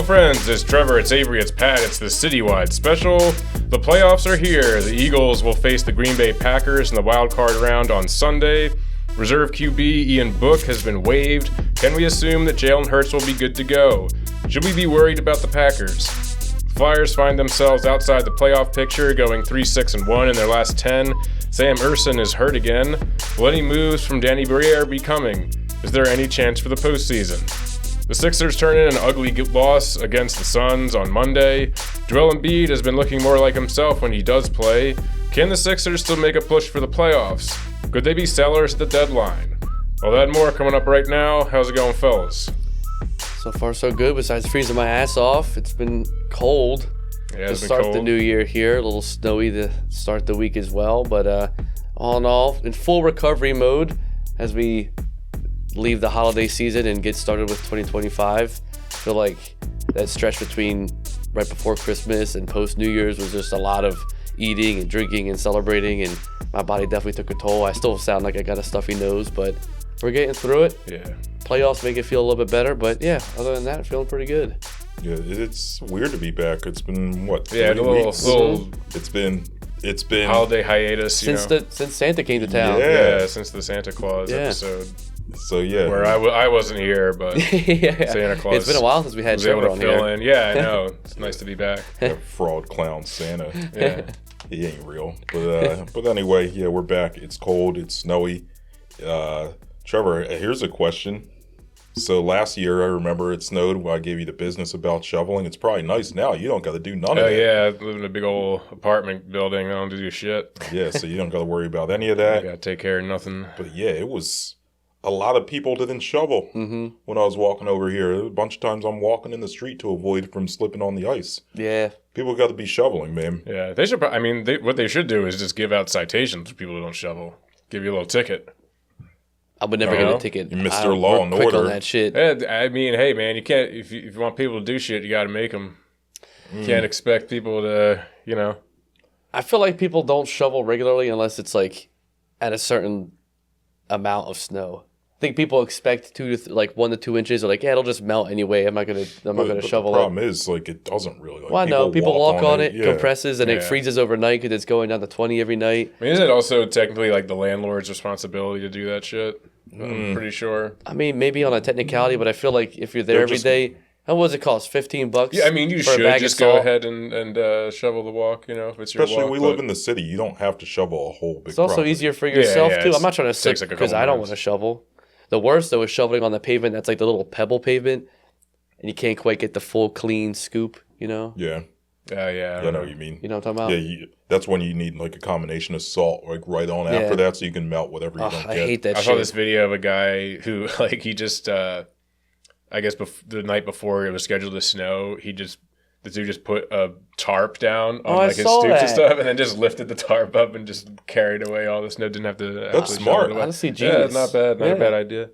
Hello friends, it's Trevor, it's Avery, it's Pat, it's the citywide special. The playoffs are here. The Eagles will face the Green Bay Packers in the wild card round on Sunday. Reserve QB Ian Book has been waived. Can we assume that Jalen Hurts will be good to go? Should we be worried about the Packers? Flyers find themselves outside the playoff picture, going 3-6-1 in their last 10. Sam Ersson is hurt again. Will any moves from Danny Briere be coming? Is there any chance for the postseason? The Sixers turn in an ugly loss against the Suns on Monday. Joel Embiid has been looking more like himself when he does play. Can the Sixers still make a push for the playoffs? Could they be sellers at the deadline? All that and more coming up right now. How's it going, fellas? So far, so good. Besides freezing my ass off, it's been cold to start the new year here. A little snowy to start the week as well. But all in all, in full recovery mode as we leave the holiday season and get started with 2025. I feel like that stretch between right before Christmas and post New Year's was just a lot of eating and drinking and celebrating, and my body definitely took a toll. I still sound like I got a stuffy nose, but we're getting through it. Yeah. Playoffs make it feel a little bit better, but yeah, other than that, feeling pretty good. Yeah, it's weird to be back. It's been what? 3 weeks? It's been holiday hiatus since Santa came to town. Yeah, since the Santa Claus episode. So yeah, where I wasn't here, but yeah. Santa Claus. It's been a while since we had Trevor on here. Yeah, I know. It's nice to be back. That fraud clown Santa. Yeah, he ain't real. But anyway, yeah, we're back. It's cold. It's snowy. Trevor, here's a question. So last year, I remember it snowed when I gave you the business about shoveling. It's probably nice now. You don't got to do none of it. Oh, yeah. I live in a big old apartment building. I don't do shit. Yeah, so you don't got to worry about any of that. You got to take care of nothing. But yeah, it was a lot of people didn't shovel when I was walking over here. A bunch of times I'm walking in the street to avoid from slipping on the ice. Yeah. People got to be shoveling, man. Yeah, they should. What they should do is just give out citations to people who don't shovel. Give you a little ticket. I would never get a ticket. Mr. Law and Order. On that shit. I mean, hey, man, you can't. If you want people to do shit, you got to make them. You can't expect people to, I feel like people don't shovel regularly unless it's like at a certain amount of snow. I think people expect 1 to 2 inches. Or like, yeah, it'll just melt anyway. I'm not gonna shovel it. The problem is, like, it doesn't really. Well, no, people walk on it, compresses, and it freezes overnight because it's going down to 20 every night. I mean, isn't it also technically like the landlord's responsibility to do that shit? I'm pretty sure. I mean, maybe on a technicality, but I feel like if you're there every day, how much does it cost? $15? Yeah, I mean, you should just go ahead and shovel the walk. If it's your walk. Especially we live in the city, you don't have to shovel a whole big. It's also property. easier for yourself too. I'm not trying to sit because I don't want to shovel. The worst though is shoveling on the pavement that's like the little pebble pavement, and you can't quite get the full clean scoop. Yeah. Yeah, I know what you mean. You know what I'm talking about? Yeah, that's when you need like a combination of salt, like right on after that, so you can melt whatever you don't get. I hate that shit. I saw this video of a guy who, like, he just, I guess the night before it was scheduled to snow, the dude just put a tarp down on his stoops and stuff, and then just lifted the tarp up and just carried away all the snow. Didn't have to. That's smart. Honestly, genius. Yeah, not bad. Not a bad idea.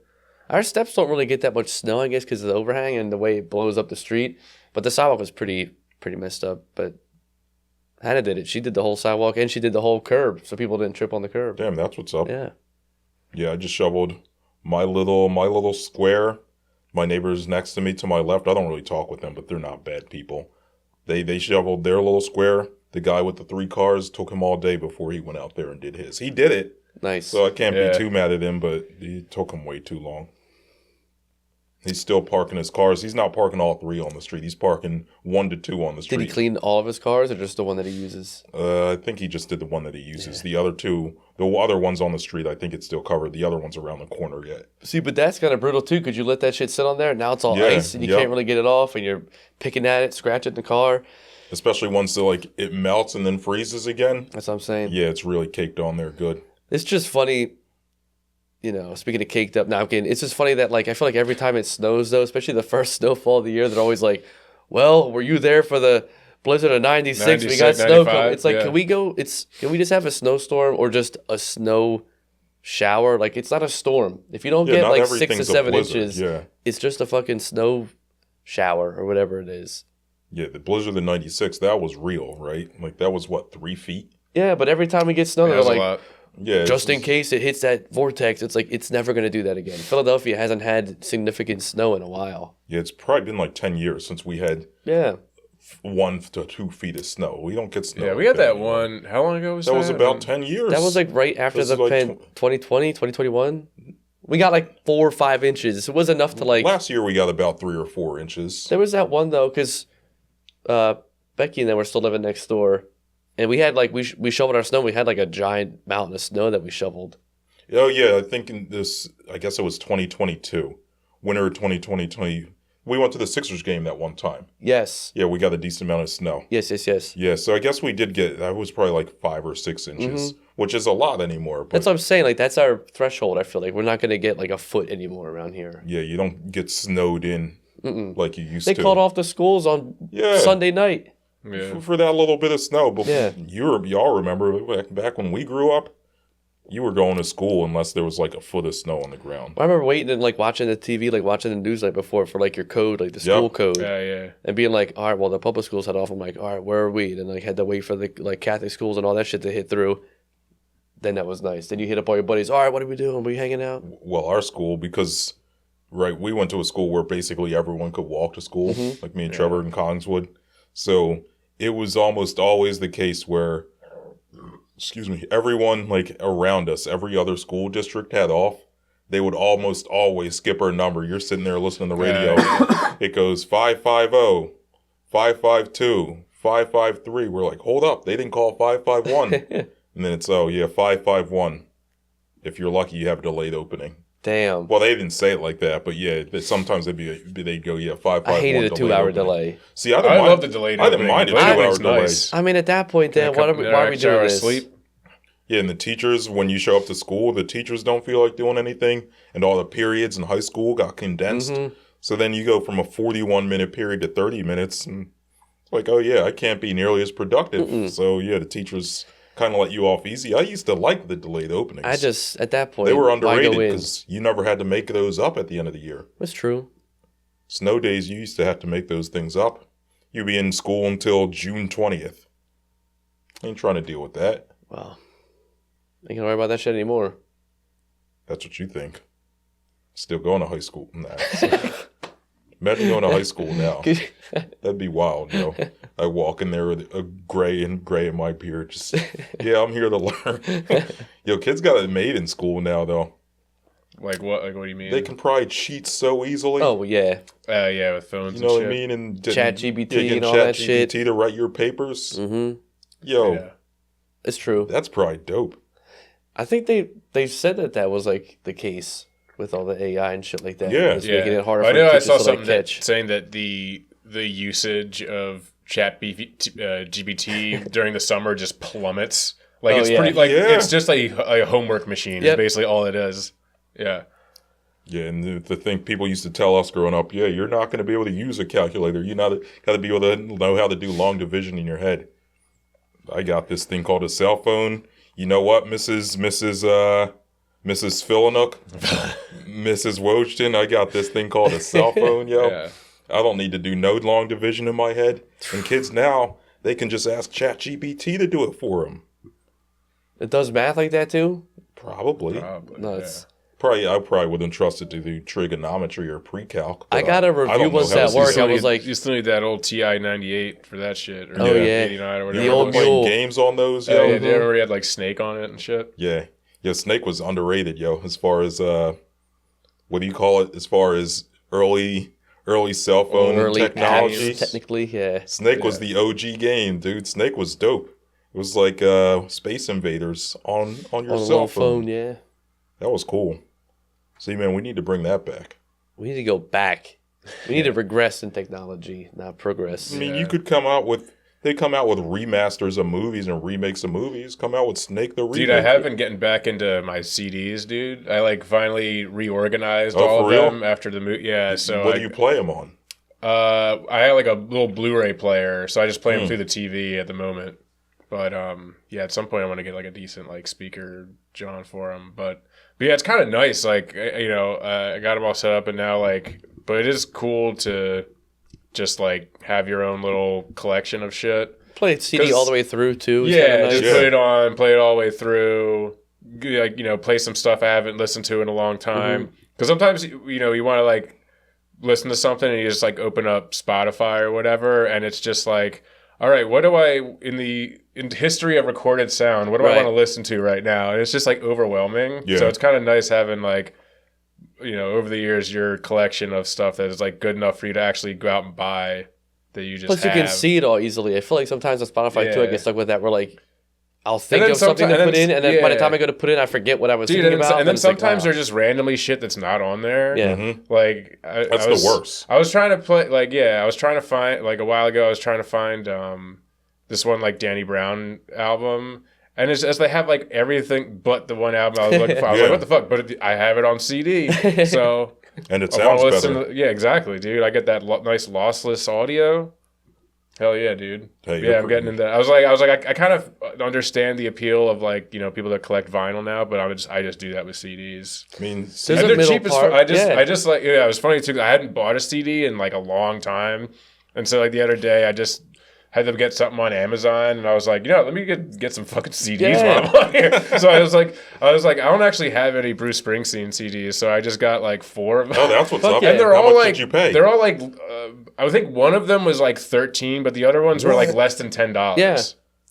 Our steps don't really get that much snow, I guess, because of the overhang and the way it blows up the street. But the sidewalk was pretty messed up. But Hannah did it. She did the whole sidewalk and she did the whole curb, so people didn't trip on the curb. Damn, that's what's up. Yeah. Yeah, I just shoveled my little square. My neighbors next to me to my left, I don't really talk with them, but they're not bad people. They shoveled their little square. The guy with the 3 cars took him all day before he went out there and did his. He did it. Nice. So I can't be too mad at him, but it took him way too long. He's still parking his cars. He's not parking all 3 on the street. He's parking 1 to 2 on the street. Did he clean all of his cars or just the one that he uses? I think he just did the one that he uses. The other 2, the other one's on the street. I think it's still covered. The other one's around the corner yet. See, but that's kind of brutal too. Could you let that shit sit on there? Now it's all ice and you can't really get it off, and you're picking at it, scratching the car. Especially once it melts and then freezes again. That's what I'm saying. Yeah, it's really caked on there good. It's just funny. Speaking of caked up, now I'm kidding. It's just funny that, like, I feel like every time it snows, though, especially the first snowfall of the year, they're always like, well, were you there for the blizzard of 96? We got snow coming. It's like, can we just have a snowstorm or just a snow shower? Like, it's not a storm. If you don't get like 6 to 7 inches, it's just a fucking snow shower or whatever it is. Yeah, the blizzard of 96, that was real, right? Like, that was, 3 feet? Yeah, but every time we get snow, they're like, Yeah, just in case it hits that vortex, it's like it's never going to do that again. Philadelphia hasn't had significant snow in a while. Yeah, it's probably been like 10 years since we had 1 to 2 feet of snow. We don't get snow. Yeah, we had that one. How long ago was that? That was about 10 years. That was like right after the 2020, 2021. We got like 4 or 5 inches. It was enough to like... Last year we got about 3 or 4 inches. There was that one though, because Becky and I were still living next door. And we had like, we shoveled our snow. We had like a giant mountain of snow that we shoveled. Oh, yeah. I think I guess it was 2022. Winter 2020. We went to the Sixers game that one time. Yes. Yeah, we got a decent amount of snow. Yes. Yeah, so I guess we did get, that was probably like 5 or 6 inches, which is a lot anymore. But that's what I'm saying. Like, that's our threshold, I feel like. We're not going to get like a foot anymore around here. Yeah, you don't get snowed in like you used to. They called off the schools on Sunday night. Yeah. For that little bit of snow. But yeah. Y'all remember back when we grew up, you were going to school unless there was like a foot of snow on the ground. I remember waiting and like watching the TV, like watching the news like before for like your code, like the school code. Yeah. And being like, all right, well, the public schools had off. I'm like, all right, where are we? And then like had to wait for the like Catholic schools and all that shit to hit through. Then that was nice. Then you hit up all your buddies. All right, what are we doing? We hanging out? Well, our school, because we went to a school where basically everyone could walk to school, like me and Trevor and Collingswood. So it was almost always the case where, everyone like around us, every other school district had off. They would almost always skip our number. You're sitting there listening to the radio. It goes 550, 552, 553. We're like, hold up, they didn't call 551. And then it's 551. If you're lucky, you have a delayed opening. Damn. Well, they didn't say it like that, but yeah, sometimes they'd go 551. I hated a 2-hour delay. See, I love the delayed opening. I didn't mind a 2-hour delay. Nice. I mean, at that point, then why are we doing this? Sleep. Yeah, and the teachers, when you show up to school, the teachers don't feel like doing anything, and all the periods in high school got condensed. So then you go from a 41-minute period to 30 minutes, and it's like, oh yeah, I can't be nearly as productive. So yeah, the teachers kind of let you off easy. I used to like the delayed openings. At that point, they were underrated because you never had to make those up at the end of the year. That's true. Snow days, you used to have to make those things up. You'd be in school until June 20th. I ain't trying to deal with that. Wow. I ain't gonna worry about that shit anymore. That's what you think. Still going to high school. Nah. Imagine going to high school now. That'd be wild, yo. I walk in there with a gray in my beard. Just, I'm here to learn. Yo, kids got it made in school now, though. Like what? Like what do you mean? They can probably cheat so easily. Oh, yeah. Yeah, with phones. You know and what I shit. mean? And Chat GPT and all that shit. to write your papers. Mm-hmm. Yo, it's true. That's probably dope. I think they said that was like the case with all the AI and shit like that. Yeah, it's making it harder. I know. I saw to, something saying that the usage of Chat GPT during the summer just plummets. Like it's just a homework machine. Is basically all it is. Yeah. Yeah, and the thing people used to tell us growing up, you're not going to be able to use a calculator. You got to be able to know how to do long division in your head. I got this thing called a cell phone. You know what, Mrs. Philinook, Mrs. Wojton, I got this thing called a cell phone, yo. Yeah. I don't need to do no long division in my head. And kids now, they can just ask ChatGPT to do it for them. It does math like that too? Probably. No, I probably wouldn't trust it to do trigonometry or pre-calc. I got a review once at work. I was like, you still need that old TI-98 for that shit. Or 89 or whatever. The old playing games on those, yo. Yeah, they already had like Snake on it and shit. Yeah. Yeah, Snake was underrated, yo, as far as, what do you call it? As far as early cell phone technology. Apps, technically, yeah. Snake was the OG game, dude. Snake was dope. It was like Space Invaders on your cell phone. Yeah. That was cool. See, man, we need to bring that back. We need to go back. We need to regress in technology, not progress. I mean, you could come out with remasters of movies and remakes of movies. Come out with Snake the remake. Dude, I have been getting back into my CDs, dude. I finally reorganized all of them after the movie. Yeah, so what do you play them on? I had like a little Blu-ray player, so I just play them through the TV at the moment. But at some point I want to get like a decent like speaker John for them. But yeah, it's kind of nice. Like I got them all set up, and now but it is cool to just like have your own little collection of shit. Play CD all the way through too. Yeah, just put it on, play it all the way through. like, play some stuff I haven't listened to in a long time. Because sometimes, you want to, like, listen to something and you just, like, open up Spotify or whatever, and it's just like, all right, what do I, in history of recorded sound, what do I want to listen to right now? And it's just, like, overwhelming. Yeah. So it's kind of nice having, like, over the years, your collection of stuff that is, like, good enough for you to actually go out and buy that you just Plus, have. you can see it all easily. I feel like sometimes on Spotify, too, I get stuck with that. Where, like, I'll think of something to put in, and then by the time I go to put it in, I forget what I was thinking about. And then sometimes there's just randomly shit that's not on there. Yeah. Like, that's the worst. I was trying to play, like, I was trying to find, like, a while ago, I was trying to find this one, like, Danny Brown album. And it's as they have, like, everything but the one album I was looking for. I was like, what the fuck? But I have it on CD. So. And it sounds better. Yeah, exactly, dude. I get that nice lossless audio. Hell yeah, dude. Hey, I'm getting into that. I was like, I kind of understand the appeal of, like, people that collect vinyl now, but I just do that with CDs. I mean, they're cheap as fuck. I just like, it was funny too. I hadn't bought a CD in, like, a long time, and so, like, the other day I just had them get something on Amazon, and I was like, let me get some fucking CDs while I'm on here. So I was like, I don't actually have any Bruce Springsteen CDs, so I just got, like, 4 of them. Oh, that's what's up. And they're How all much like, did you pay? They're all like, I think one of them was like $13, but the other ones were like less than $10. Yeah.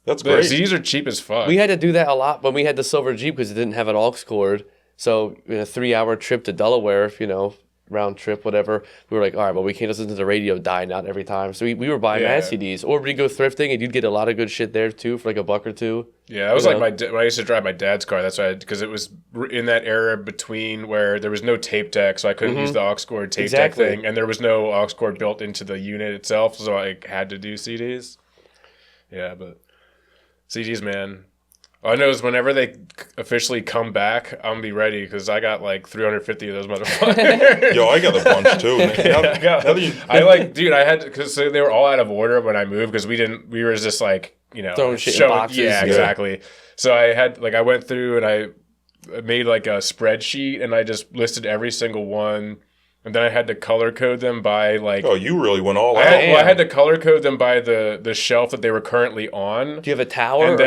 That's great. CDs are cheap as fuck. We had to do that a lot when we had the Silver Jeep because it didn't have an aux cord. So in a 3-hour trip to Delaware, round trip, whatever, we were like, all right, well, we can't listen to the radio dying out every time. So we were buying mad CDs. Or we'd go thrifting, and you'd get a lot of good shit there, too, for like $1 or $2. Yeah, that was like when I used to drive my dad's car. That's why, because it was in that era between where there was no tape deck, so I couldn't use the aux cord tape deck thing, and there was no aux cord built into the unit itself, so I had to do CDs. Yeah, but CDs, man. All I know is whenever they officially come back, I'm going to be ready because I got like 350 of those motherfuckers. Yo, I got a bunch too. I had to, because they were all out of order when I moved because we were just like, throwing shit in boxes. Yeah, exactly. So I went through and I made like a spreadsheet and I just listed every single one. And then I had to color code them by like. Oh, you really went all out. I had to color code them by the shelf that they were currently on. Do you have a tower? And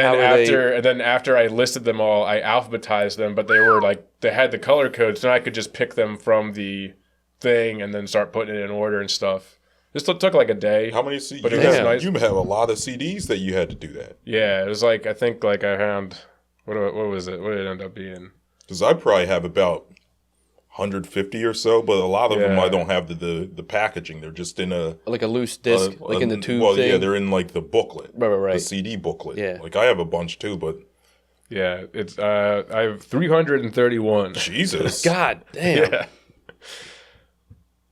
then after I listed them all, I alphabetized them, but they were like they had the color codes, so I could just pick them from the thing and then start putting it in order and stuff. This took like a day. How many CDs? But nice. You have a lot of CDs that you had to do that. Yeah, it was like I think like I found what was it? What did it end up being? Because I probably have about 150 or so, but a lot of them I don't have the packaging. They're just in a like a loose disc, in the tube. Well, thing. Yeah, they're in like the booklet, right, the CD booklet. Yeah, like I have a bunch too, but yeah, it's I have 331. Jesus, God damn. Yeah.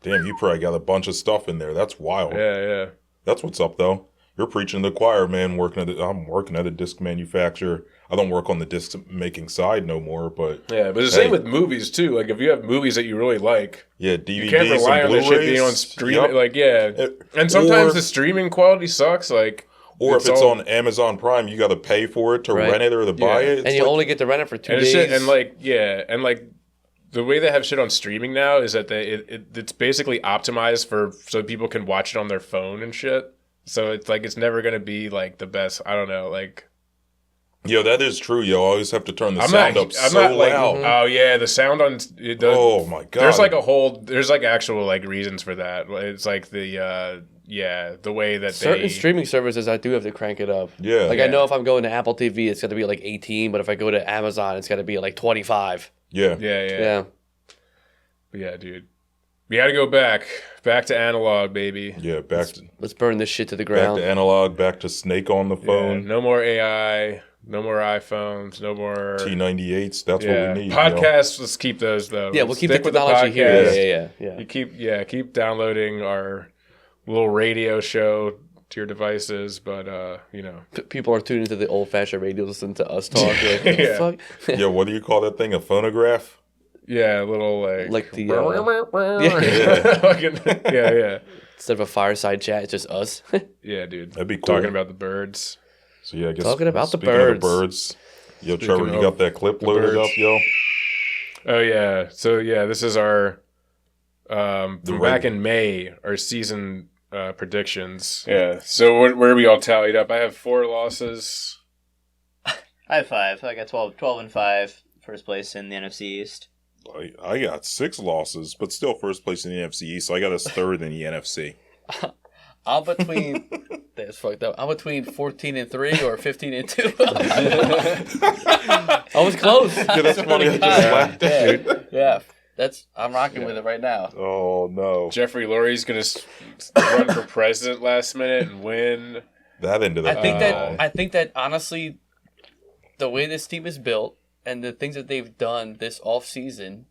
Damn, you probably got a bunch of stuff in there. That's wild. Yeah. That's what's up though. You're preaching to the choir, man. I'm working at a disc manufacturer. I don't work on the disc making side no more, but yeah, but the same with movies too. Like if you have movies that you really like, DVDs, you can't rely on this shit being on streaming. And sometimes the streaming quality sucks. Like, or if it's on Amazon Prime, you got to pay for it to rent it or to buy it. And you only get to rent it for 2 days. The way they have shit on streaming now is that it's basically optimized so people can watch it on their phone and shit. So it's like it's never gonna be like the best. I don't know, like. Yo, that is true. Yo, I always have to turn the sound up so loud. Oh yeah, the sound on. Oh my god. There's like actual like reasons for that. It's like the way that certain streaming services I do have to crank it up. Yeah. I know if I'm going to Apple TV, it's got to be like 18, but if I go to Amazon, it's got to be like 25. Yeah. But yeah, dude. We got to go back to analog, baby. Yeah, let's burn this shit to the ground. Back to analog, back to Snake on the phone. Yeah, no more AI, no more iPhones, no more T98s. That's what we need. Podcasts, let's keep those though. Yeah, we'll keep the technology here. Yeah. You keep downloading our little radio show to your devices, but people are tuning into the old-fashioned radio, listening to us talk. Fuck? Yeah, what do you call that thing? A phonograph? Yeah, a little like the yeah. Instead of a fireside chat, it's just us. Yeah, dude. That'd be cool. Talking about the birds. So yeah, I guess talking about the birds. Yo, Trevor, you got that clip loaded up, yo? Oh yeah. So yeah, this is our from back in May, our season predictions. Yeah. So where are we all tallied up? I have 4 losses. I have 5. I got 12 and 5. first place in the NFC East. I got 6 losses, but still first place in the NFC East, so I got us third in the NFC. I'm between. That's fucked up. I'm between 14-3 or 15-2. I was close. Yeah, that's funny. I just laughed at you. Yeah. I'm rocking with it right now. Oh, no. Jeffrey Lurie's going to run for president last minute and win. That ended up. I think that honestly, the way this team is built and the things that they've done this offseason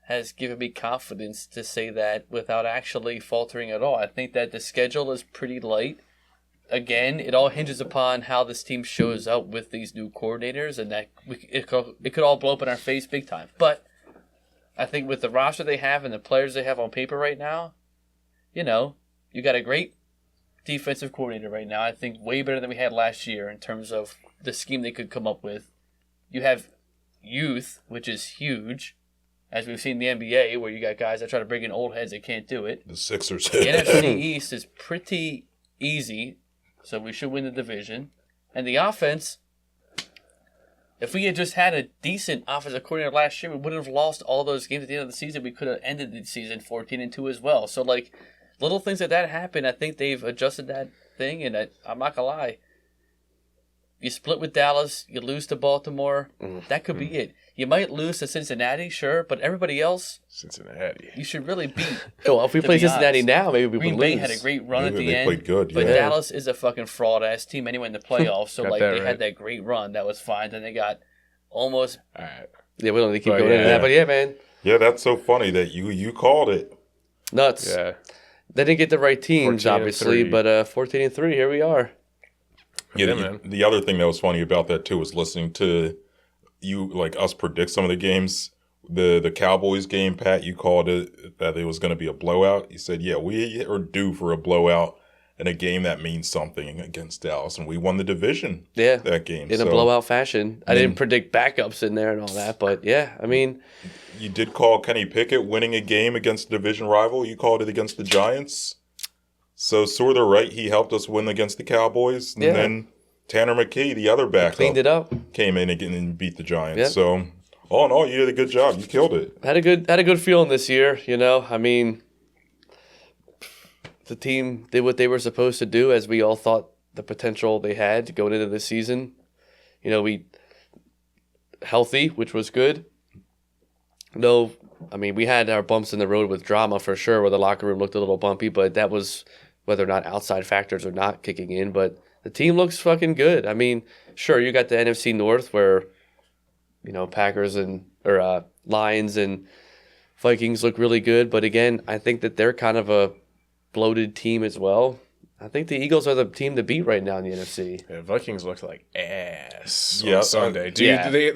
has given me confidence to say that without actually faltering at all. I think that the schedule is pretty light. Again, it all hinges upon how this team shows up with these new coordinators, and that it could all blow up in our face big time. But I think with the roster they have and the players they have on paper right now, you got a great defensive coordinator right now. I think way better than we had last year in terms of the scheme they could come up with. You have youth, which is huge, as we've seen in the NBA, where you got guys that try to bring in old heads that can't do it. The Sixers. The NFC East is pretty easy, so we should win the division. And the offense, if we had just had a decent offensive coordinator last year, we wouldn't have lost all those games at the end of the season. We could have ended the season 14-2 as well. So, little things like that happen. I think they've adjusted that thing, and I'm not going to lie. You split with Dallas, you lose to Baltimore, that could be it. You might lose to Cincinnati, sure, but everybody else, Cincinnati, you should really beat. Well, if we play Cincinnati now, maybe we would lose. Green Bay had a great run at the end. They played good, but Dallas is a fucking fraud-ass team anyway in the playoffs, so they had that great run. That was fine. Then they got almost... All right. Yeah, we don't need to keep going into that, but yeah, man. Yeah, that's so funny that you called it. Nuts. Yeah. They didn't get the right teams, obviously, but 14-3, here we are. Yeah, the other thing that was funny about that, too, was listening to us predict some of the games. The Cowboys game, Pat, you called it that it was going to be a blowout. You said, yeah, we are due for a blowout in a game that means something against Dallas, and we won the division that game. In a blowout fashion. I didn't predict backups in there and all that, but yeah, I mean... You did call Kenny Pickett winning a game against a division rival. You called it against the Giants. So sort of right, he helped us win against the Cowboys. And then Tanner McKee, the other backup, cleaned it up. Came in again and beat the Giants. Yep. So all in all, you did a good job. You killed it. Had a good feeling this year, I mean, the team did what they were supposed to do, as we all thought the potential they had going into this season. We healthy, which was good. No, I mean, we had our bumps in the road with drama for sure, where the locker room looked a little bumpy, but that was whether or not outside factors are not kicking in. But the team looks fucking good. I mean, sure, you got the NFC North where, Packers or Lions and Vikings look really good. But again, I think that they're kind of a bloated team as well. I think the Eagles are the team to beat right now in the NFC. Yeah, Vikings looked like ass on Sunday. Dude, they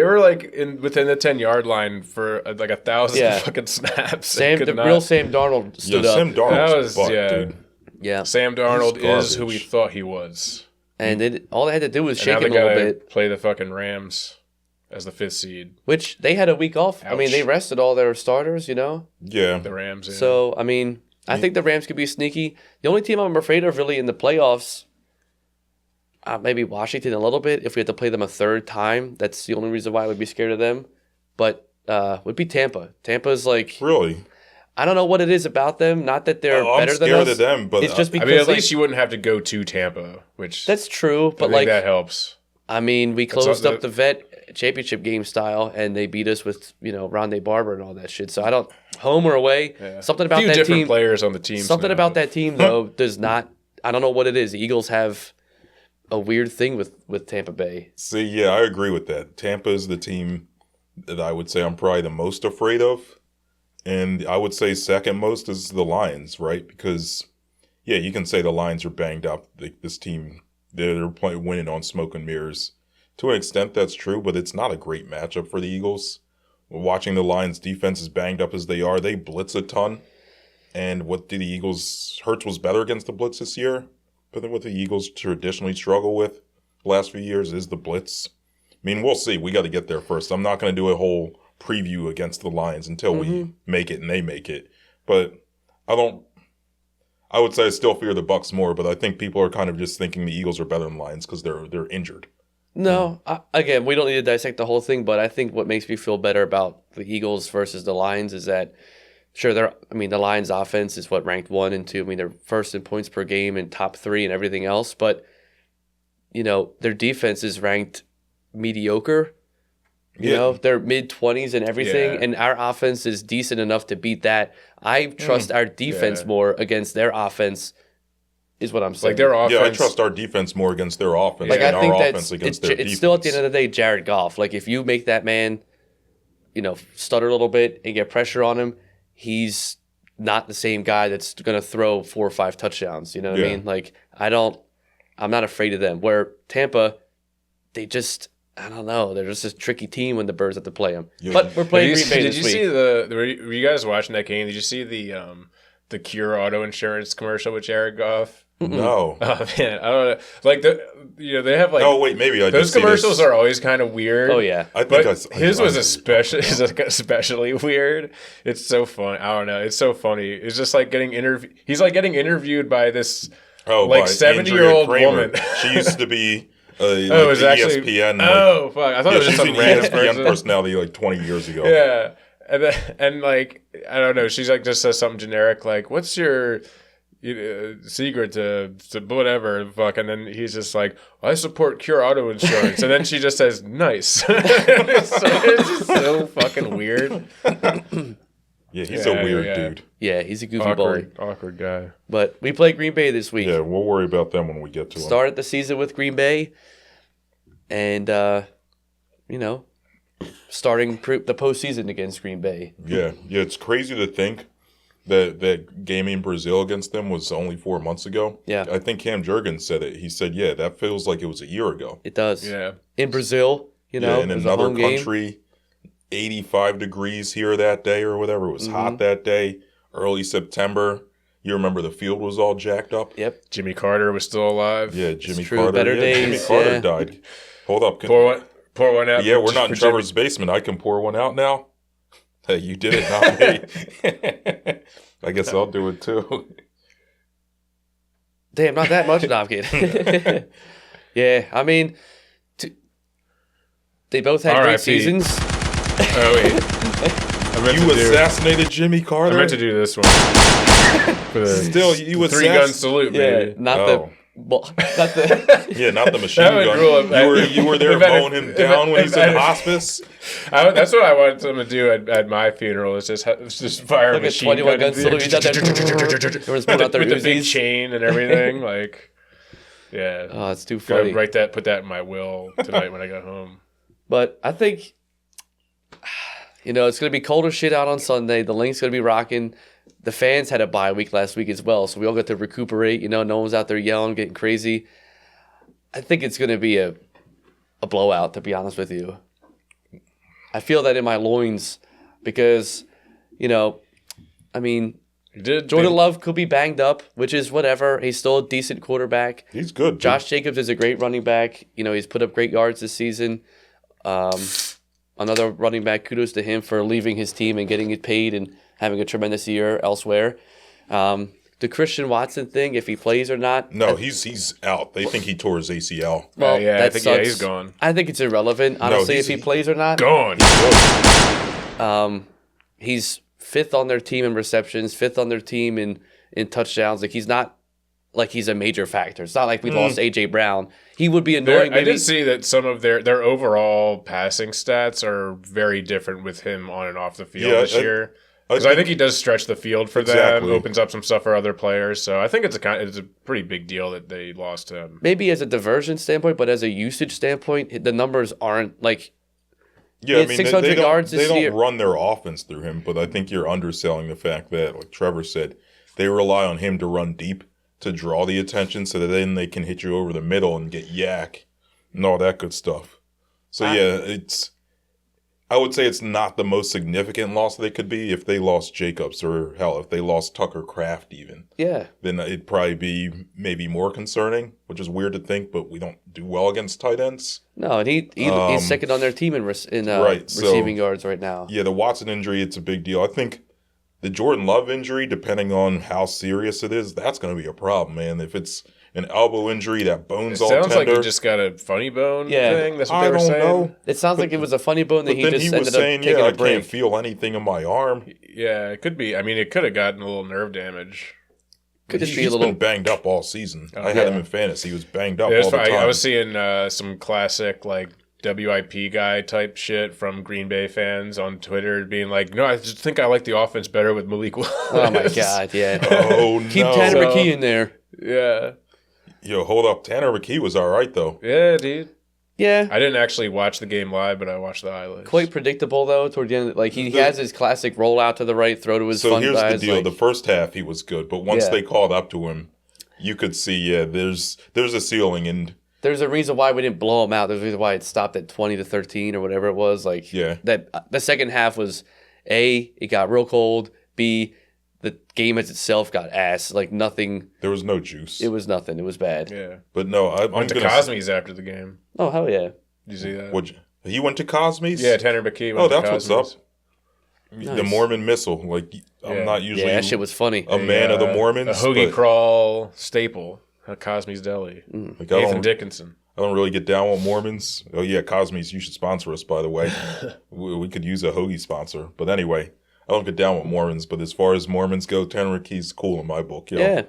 were within the 10-yard line for 1,000 fucking snaps. Real Sam Darnold stood up. Sam Darnold's dude. Yeah. Sam Darnold is who we thought he was. And all they had to do was shake him a little bit. Play the fucking Rams as the 5th seed. Which they had a week off. Ouch. I mean, they rested all their starters, Yeah. The Rams, yeah. So, I mean... I think the Rams could be sneaky. The only team I'm afraid of really in the playoffs, maybe Washington a little bit. If we had to play them a third time, that's the only reason why I would be scared of them. But would be Tampa. Tampa's really. I don't know what it is about them. Not that they're better than us. I'm scared of them, but it's just because at least you wouldn't have to go to Tampa, which that's true. But I think that helps. I mean, we closed up the vet championship game style, and they beat us with Rondé Barber and all that shit. So I don't home or away. Yeah. Something about that team. Players on the team. Something about that team though does not. I don't know what it is. The Eagles have a weird thing with Tampa Bay. See, yeah, I agree with that. Tampa is the team that I would say I'm probably the most afraid of, and I would say second most is the Lions, right? Because you can say the Lions are banged up. This team, they're playing winning on smoke and mirrors. To an extent, that's true, but it's not a great matchup for the Eagles. Watching the Lions' defense as banged up as they are, they blitz a ton. And what did the Eagles... Hurts was better against the blitz this year, but then what the Eagles traditionally struggle with the last few years is the blitz. I mean, we'll see. We got to get there first. I'm not going to do a whole preview against the Lions until we make it and they make it. But I would say I still fear the Bucs more, but I think people are kind of just thinking the Eagles are better than Lions because they're injured. No, again, we don't need to dissect the whole thing, but I think what makes me feel better about the Eagles versus the Lions is that, sure, the Lions' offense is ranked 1 and 2. I mean, they're first in points per game and top 3 and everything else, but their defense is ranked mediocre. They're mid-20s and everything, and our offense is decent enough to beat that. I trust our defense more against their offense, is what I'm saying. Like their offense. Yeah, I trust our defense more against their offense than our offense against their defense. It's still, at the end of the day, Jared Goff. Like, if you make that man, stutter a little bit and get pressure on him, he's not the same guy that's going to throw 4 or 5 touchdowns. You know what I mean? Like, I'm not afraid of them. Where Tampa, they just, I don't know. They're just a tricky team when the Birds have to play them. Yeah. But we're playing Green Bay this week. Did you see were you guys watching that game? Did you see the Cure auto insurance commercial with Jared Goff? No. Oh man, I don't know. Like they have like. Oh wait, maybe I those commercials are always kind of weird. Oh yeah, his was especially weird. It's so fun. I don't know. It's so funny. It's just like getting interviewed. He's like getting interviewed by this 70-year-old woman. She used to be. It was actually ESPN. Fuck! I thought it was just some random ESPN personality like 20 years ago. Yeah, and like I don't know. She's like just says something generic like, "What's your secret to whatever fuck," and then he's just like, "I support Cure Auto Insurance," and then she just says, "Nice." It's just so fucking weird. Yeah, he's a weird dude. Yeah, he's a goofy boy. Awkward guy. But we play Green Bay this week. Yeah, we'll worry about them when we get to them. Started the season with Green Bay, and starting the postseason against Green Bay. Yeah, it's crazy to think that game in Brazil against them was only 4 months ago. Yeah. I think Cam Jurgens said it. He said, yeah, that feels like it was a year ago. It does. Yeah. In Brazil, in another country, 85 degrees here that day or whatever. It was hot that day, early September. You remember the field was all jacked up? Yep. Jimmy Carter was still alive. Yeah, Jimmy Carter. Better days. Jimmy Carter died. Hold up. Pour one out. Yeah, we're not in Trevor's basement. I can pour one out now. Hey, you did it, not me. I guess I'll do it too. Damn, not that much. No, I'm kidding. Yeah, I mean, they both had great seasons. Oh, wait. You assassinated Jimmy Carter? I meant to do this one. Still, you would 3-gun salute, baby. Yeah, not the machine gun. You were there mowing him down when he's in hospice. That's what I wanted them to do at my funeral. Is just fire a machine gun. 21-gun salute. He's out there with the big chain and everything. Like, yeah. Oh, it's too funny. Put that in my will tonight when I go home. But I think, it's going to be cold as shit out on Sunday. The Link's going to be rocking. The fans had a bye week last week as well, so we all got to recuperate. No one's out there yelling, getting crazy. I think it's going to be a blowout, to be honest with you. I feel that in my loins because, Jordan Love could be banged up, which is whatever. He's still a decent quarterback. He's good. Josh Jacobs is a great running back. He's put up great yards this season. Another running back, kudos to him for leaving his team and getting it paid and having a tremendous year elsewhere. The Christian Watson thing, if he plays or not. No, he's out. They think he tore his ACL. Well, I think he's gone. I think it's irrelevant, honestly, if he plays or not. Gone. He's 5th on their team in receptions, 5th on their team in touchdowns. Like, he's not like he's a major factor. It's not like we lost A.J. Brown. He would be annoying. I did see that some of their overall passing stats are very different with him on and off the field this year. Because I think he does stretch the field for them, opens up some stuff for other players. So I think it's a pretty big deal that they lost him. Maybe as a diversion standpoint, but as a usage standpoint, the numbers aren't like. Yeah, I mean, 600 yards this year. They don't run their offense through him, but I think you're underselling the fact that, like Trevor said, they rely on him to run deep to draw the attention, so that then they can hit you over the middle and get yak and all that good stuff. So I would say it's not the most significant loss they could be. If they lost Jacobs, or hell, if they lost Tucker Kraft even. Yeah. Then it'd probably be maybe more concerning, which is weird to think, but we don't do well against tight ends. No, and he's second on their team in receiving yards right now. Yeah, the Watson injury, it's a big deal. I think the Jordan Love injury, depending on how serious it is, that's going to be a problem, man. If it's an elbow injury, that bone's all tender. tender. Sounds like he just got a funny bone thing. That's what they were saying. Know. It sounds like it was a funny bone that he just ended up taking a break. I can't feel anything in my arm. Yeah, it could be. I mean, it could have gotten a little nerve damage. Could just be He's been banged up all season. I had him in fantasy. He was banged up all the time. I was seeing some classic, like, WIP guy type shit from Green Bay fans on Twitter being like, no, I just think I like the offense better with Malik Willis. Oh my God, yeah. Oh no. Keep Tanner McKee in there. Yeah. Yo, hold up. Tanner McKee was all right, though. Yeah, dude. Yeah. I didn't actually watch the game live, but I watched the highlights. Quite predictable, though, toward the end. Like, he has his classic rollout to the right, throw to his fun guys. So here's the deal. The first half, he was good, but once they called up to him, you could see, there's a ceiling, and there's a reason why we didn't blow him out. There's a reason why it stopped at 20-13 or whatever it was. Like, that the second half was, A, it got real cold. B, the game as itself got ass. Like, nothing. There was no juice. It was nothing. It was bad. Yeah. But no, I went to Cosme's after the game. Oh, hell yeah. Did you see that? He went to Cosme's? Yeah, Tanner McKee went to Cosme's. What's up. Nice. The Mormon Missile. Like, I'm not usually that shit was funny. a man of the Mormons. A hoagie crawl staple at Cosme's Deli. Like, Nathan Dickinson. I don't really get down with Mormons. Oh, yeah, Cosme's, you should sponsor us, by the way. We could use a hoagie sponsor. But anyway, I don't get down with Mormons. But as far as Mormons go, Tanner McKee's cool in my book. Yo. Yeah.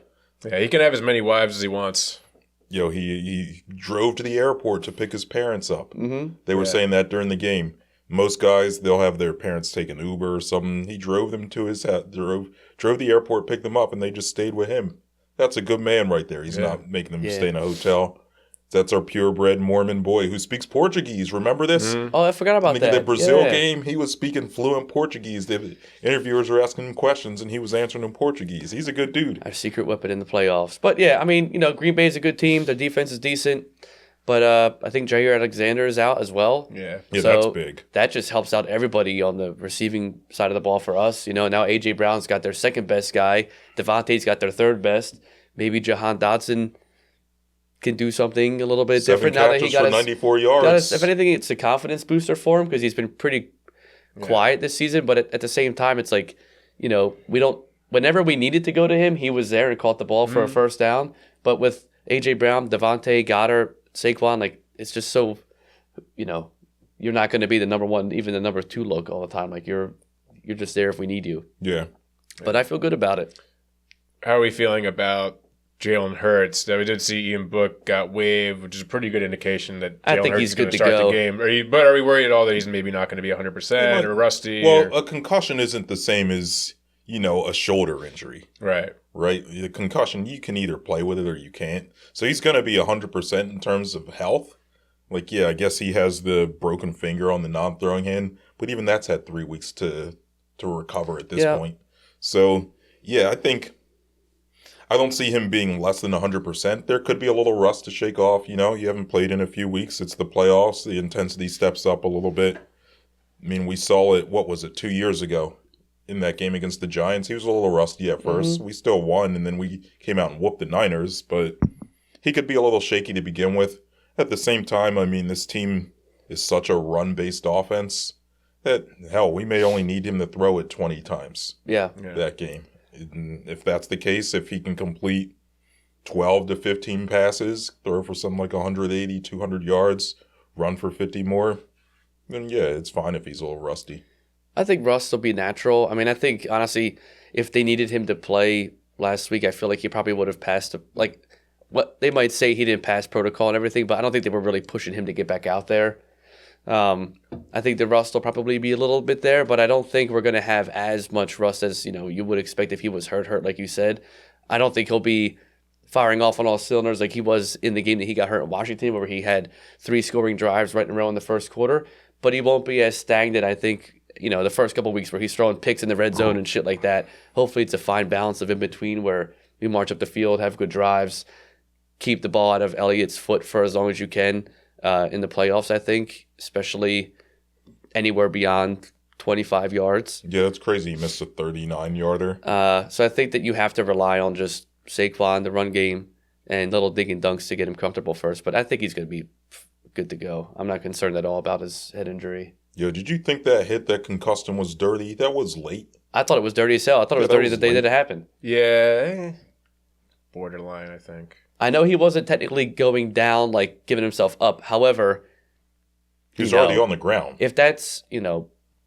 Yeah, he can have as many wives as he wants. Yo, he drove to the airport to pick his parents up. Mm-hmm. They were saying that during the game. Most guys, they'll have their parents take an Uber or something. He drove them to his house, drove the airport, picked them up, and they just stayed with him. That's a good man right there. He's not making them stay in a hotel. That's our purebred Mormon boy who speaks Portuguese. Remember this? Mm-hmm. Oh, I forgot about that. The Brazil game, he was speaking fluent Portuguese. The interviewers were asking him questions, and he was answering in Portuguese. He's a good dude. Our secret weapon in the playoffs. But, yeah, I mean, Green Bay's a good team. Their defense is decent. But I think Jair Alexander is out as well. Yeah, so that's big. That just helps out everybody on the receiving side of the ball for us. Now A.J. Brown's got their second best guy. Devontae's got their third best. Maybe Jahan Dotson can do something a little bit different now that he got 94 yards. If anything, it's a confidence booster for him because he's been pretty quiet this season. But at the same time, it's like, we don't. Whenever we needed to go to him, he was there and caught the ball for a first down. But with A.J. Brown, Devontae, Goddard, Saquon, like, it's just so, you're not going to be the number one, even the number two look all the time. Like, you're just there if we need you. Yeah. But I feel good about it. How are we feeling about Jalen Hurts? That we did see Ian Book got waived, which is a pretty good indication that Jalen Hurts is going to start the game. Are we worried at all that he's maybe not going to be 100% or rusty? Well, a concussion isn't the same as, a shoulder injury. Right. Right? The concussion, you can either play with it or you can't. So he's going to be 100% in terms of health. Like, yeah, I guess he has the broken finger on the non-throwing hand, but even that's had 3 weeks to recover at this point. So, yeah, I don't see him being less than 100%. There could be a little rust to shake off. You haven't played in a few weeks. It's the playoffs. The intensity steps up a little bit. I mean, we saw it, 2 years ago in that game against the Giants. He was a little rusty at first. We still won, and then we came out and whooped the Niners, but he could be a little shaky to begin with. At the same time, I mean, this team is such a run-based offense that, hell, we may only need him to throw it 20 times that game. And if that's the case, if he can complete 12 to 15 passes, throw for something like 180, 200 yards, run for 50 more, then yeah, it's fine if he's a little rusty. I think rust will be natural. I mean, I think, honestly, if they needed him to play last week, I feel like he probably would have passed, what they might say he didn't pass protocol and everything, but I don't think they were really pushing him to get back out there. I think the rust will probably be a little bit there, but I don't think we're going to have as much rust as, you would expect if he was hurt like you said. I don't think he'll be firing off on all cylinders like he was in the game that he got hurt in Washington, where he had 3 scoring drives right in a row in the first quarter, but he won't be as stagnant, I think, the first couple of weeks where he's throwing picks in the red zone and shit like that. Hopefully it's a fine balance of in between where we march up the field, have good drives, keep the ball out of Elliott's foot for as long as you can in the playoffs, I think, especially anywhere beyond 25 yards. Yeah, that's crazy. He missed a 39-yarder. So I think that you have to rely on just Saquon, the run game, and little dig and dunks to get him comfortable first. But I think he's going to be good to go. I'm not concerned at all about his head injury. Yo, did you think that hit that concussed him was dirty? That was late. I thought it was dirty as hell. I thought it was dirty the day that it happened. Yeah. Borderline, I think. I know he wasn't technically going down, like giving himself up. However, he's already on the ground. If that's,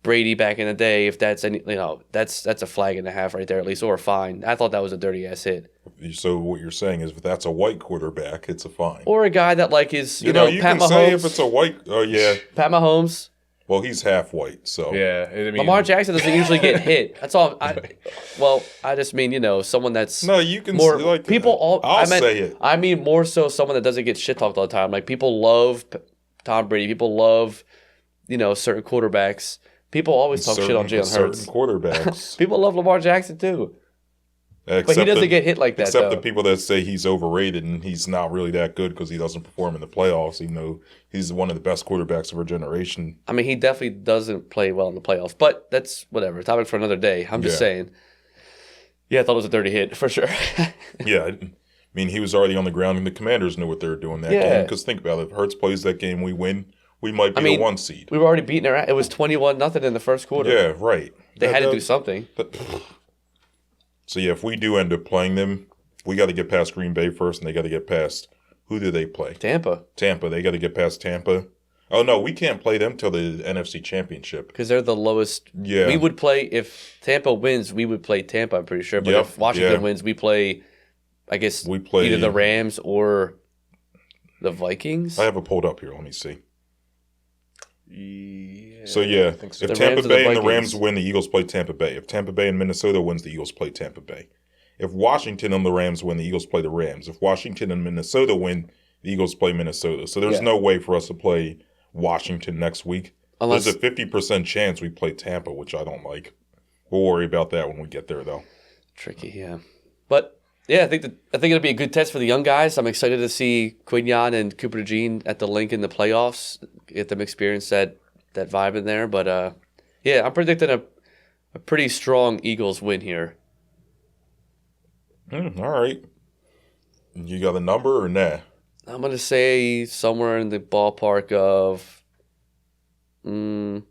Brady back in the day, if that's that's a flag and a half right there at least, or a fine. I thought that was a dirty ass hit. So what you're saying is, if that's a white quarterback, it's a fine. Or a guy that is, you Pat can Mahomes. say if it's a white. Oh yeah, Pat Mahomes. Well, he's half white, so yeah. I mean, Lamar Jackson doesn't usually get hit. That's all. I just mean someone that's you can more say like people. say it. I mean more so someone that doesn't get shit talked all the time. Like people love Tom Brady. People love certain quarterbacks. People always talk shit on Jalen Hurts. Certain quarterbacks. People love Lamar Jackson too. But he doesn't get hit like that. Except the people that say he's overrated and he's not really that good because he doesn't perform in the playoffs, even though he's one of the best quarterbacks of our generation. I mean, he definitely doesn't play well in the playoffs, but that's whatever. Topic for another day. I'm just saying. Yeah, I thought it was a dirty hit for sure. Yeah, I mean, he was already on the ground and the Commanders knew what they were doing that game. Because think about it, if Hurts plays that game, we win. We might be the 1 seed. We were already beating their ass. It was 21-0 in the first quarter. Yeah, right. They had to do something. So, yeah, if we do end up playing them, we got to get past Green Bay first, and they got to get past – who do they play? Tampa. They got to get past Tampa. Oh, no, we can't play them till the NFC Championship. Because they're the lowest. Yeah. We would play – if Tampa wins, we would play Tampa, I'm pretty sure. But if Washington wins, we play, I guess, either the Rams or the Vikings. I have it pulled up here. Let me see. Yeah, so, yeah, so. If Tampa Bay and the Rams win, the Eagles play Tampa Bay. If Tampa Bay and Minnesota wins, the Eagles play Tampa Bay. If Washington and the Rams win, the Eagles play the Rams. If Washington and Minnesota win, the Eagles play Minnesota. So there's no way for us to play Washington next week. There's a 50% chance we play Tampa, which I don't like. We'll worry about that when we get there, though. Tricky, yeah. But, yeah, I think it'll be a good test for the young guys. I'm excited to see Quignon and Cooper DeJean at the link in the playoffs, get them experience that vibe in there. But, I'm predicting a pretty strong Eagles win here. All right. You got a number or nah? I'm going to say somewhere in the ballpark of... I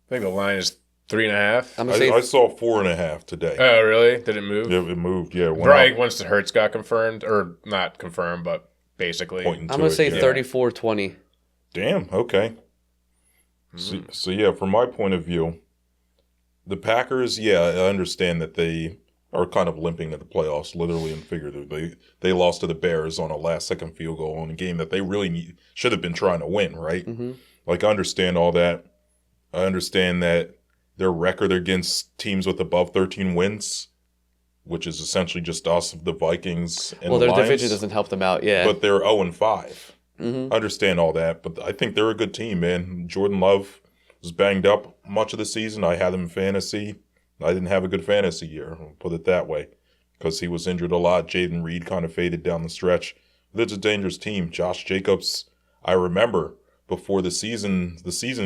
think the line is 3.5. I saw 4.5 today. Oh, really? Did it move? Yeah, it moved. Yeah. Right once the Hurts got confirmed, or not confirmed, but basically. I'm going to say 34-20. Damn. Okay. So yeah, from my point of view, the Packers, I understand that they are kind of limping to the playoffs, literally and figuratively. They lost to the Bears on a last-second field goal in a game that they really should have been trying to win, right? Mm-hmm. Like, I understand all that. I understand that their record against teams with above 13 wins, which is essentially just us, the Vikings, and the Lions. Well, their division doesn't help them out, yeah. But they're 0-5. Mm-hmm. I understand all that, but I think they're a good team, man. Jordan Love was banged up much of the season. I had him in fantasy. I didn't have a good fantasy year, I'll put it that way, because he was injured a lot. Jaden Reed kind of faded down the stretch. But it's a dangerous team. Josh Jacobs, I remember before the season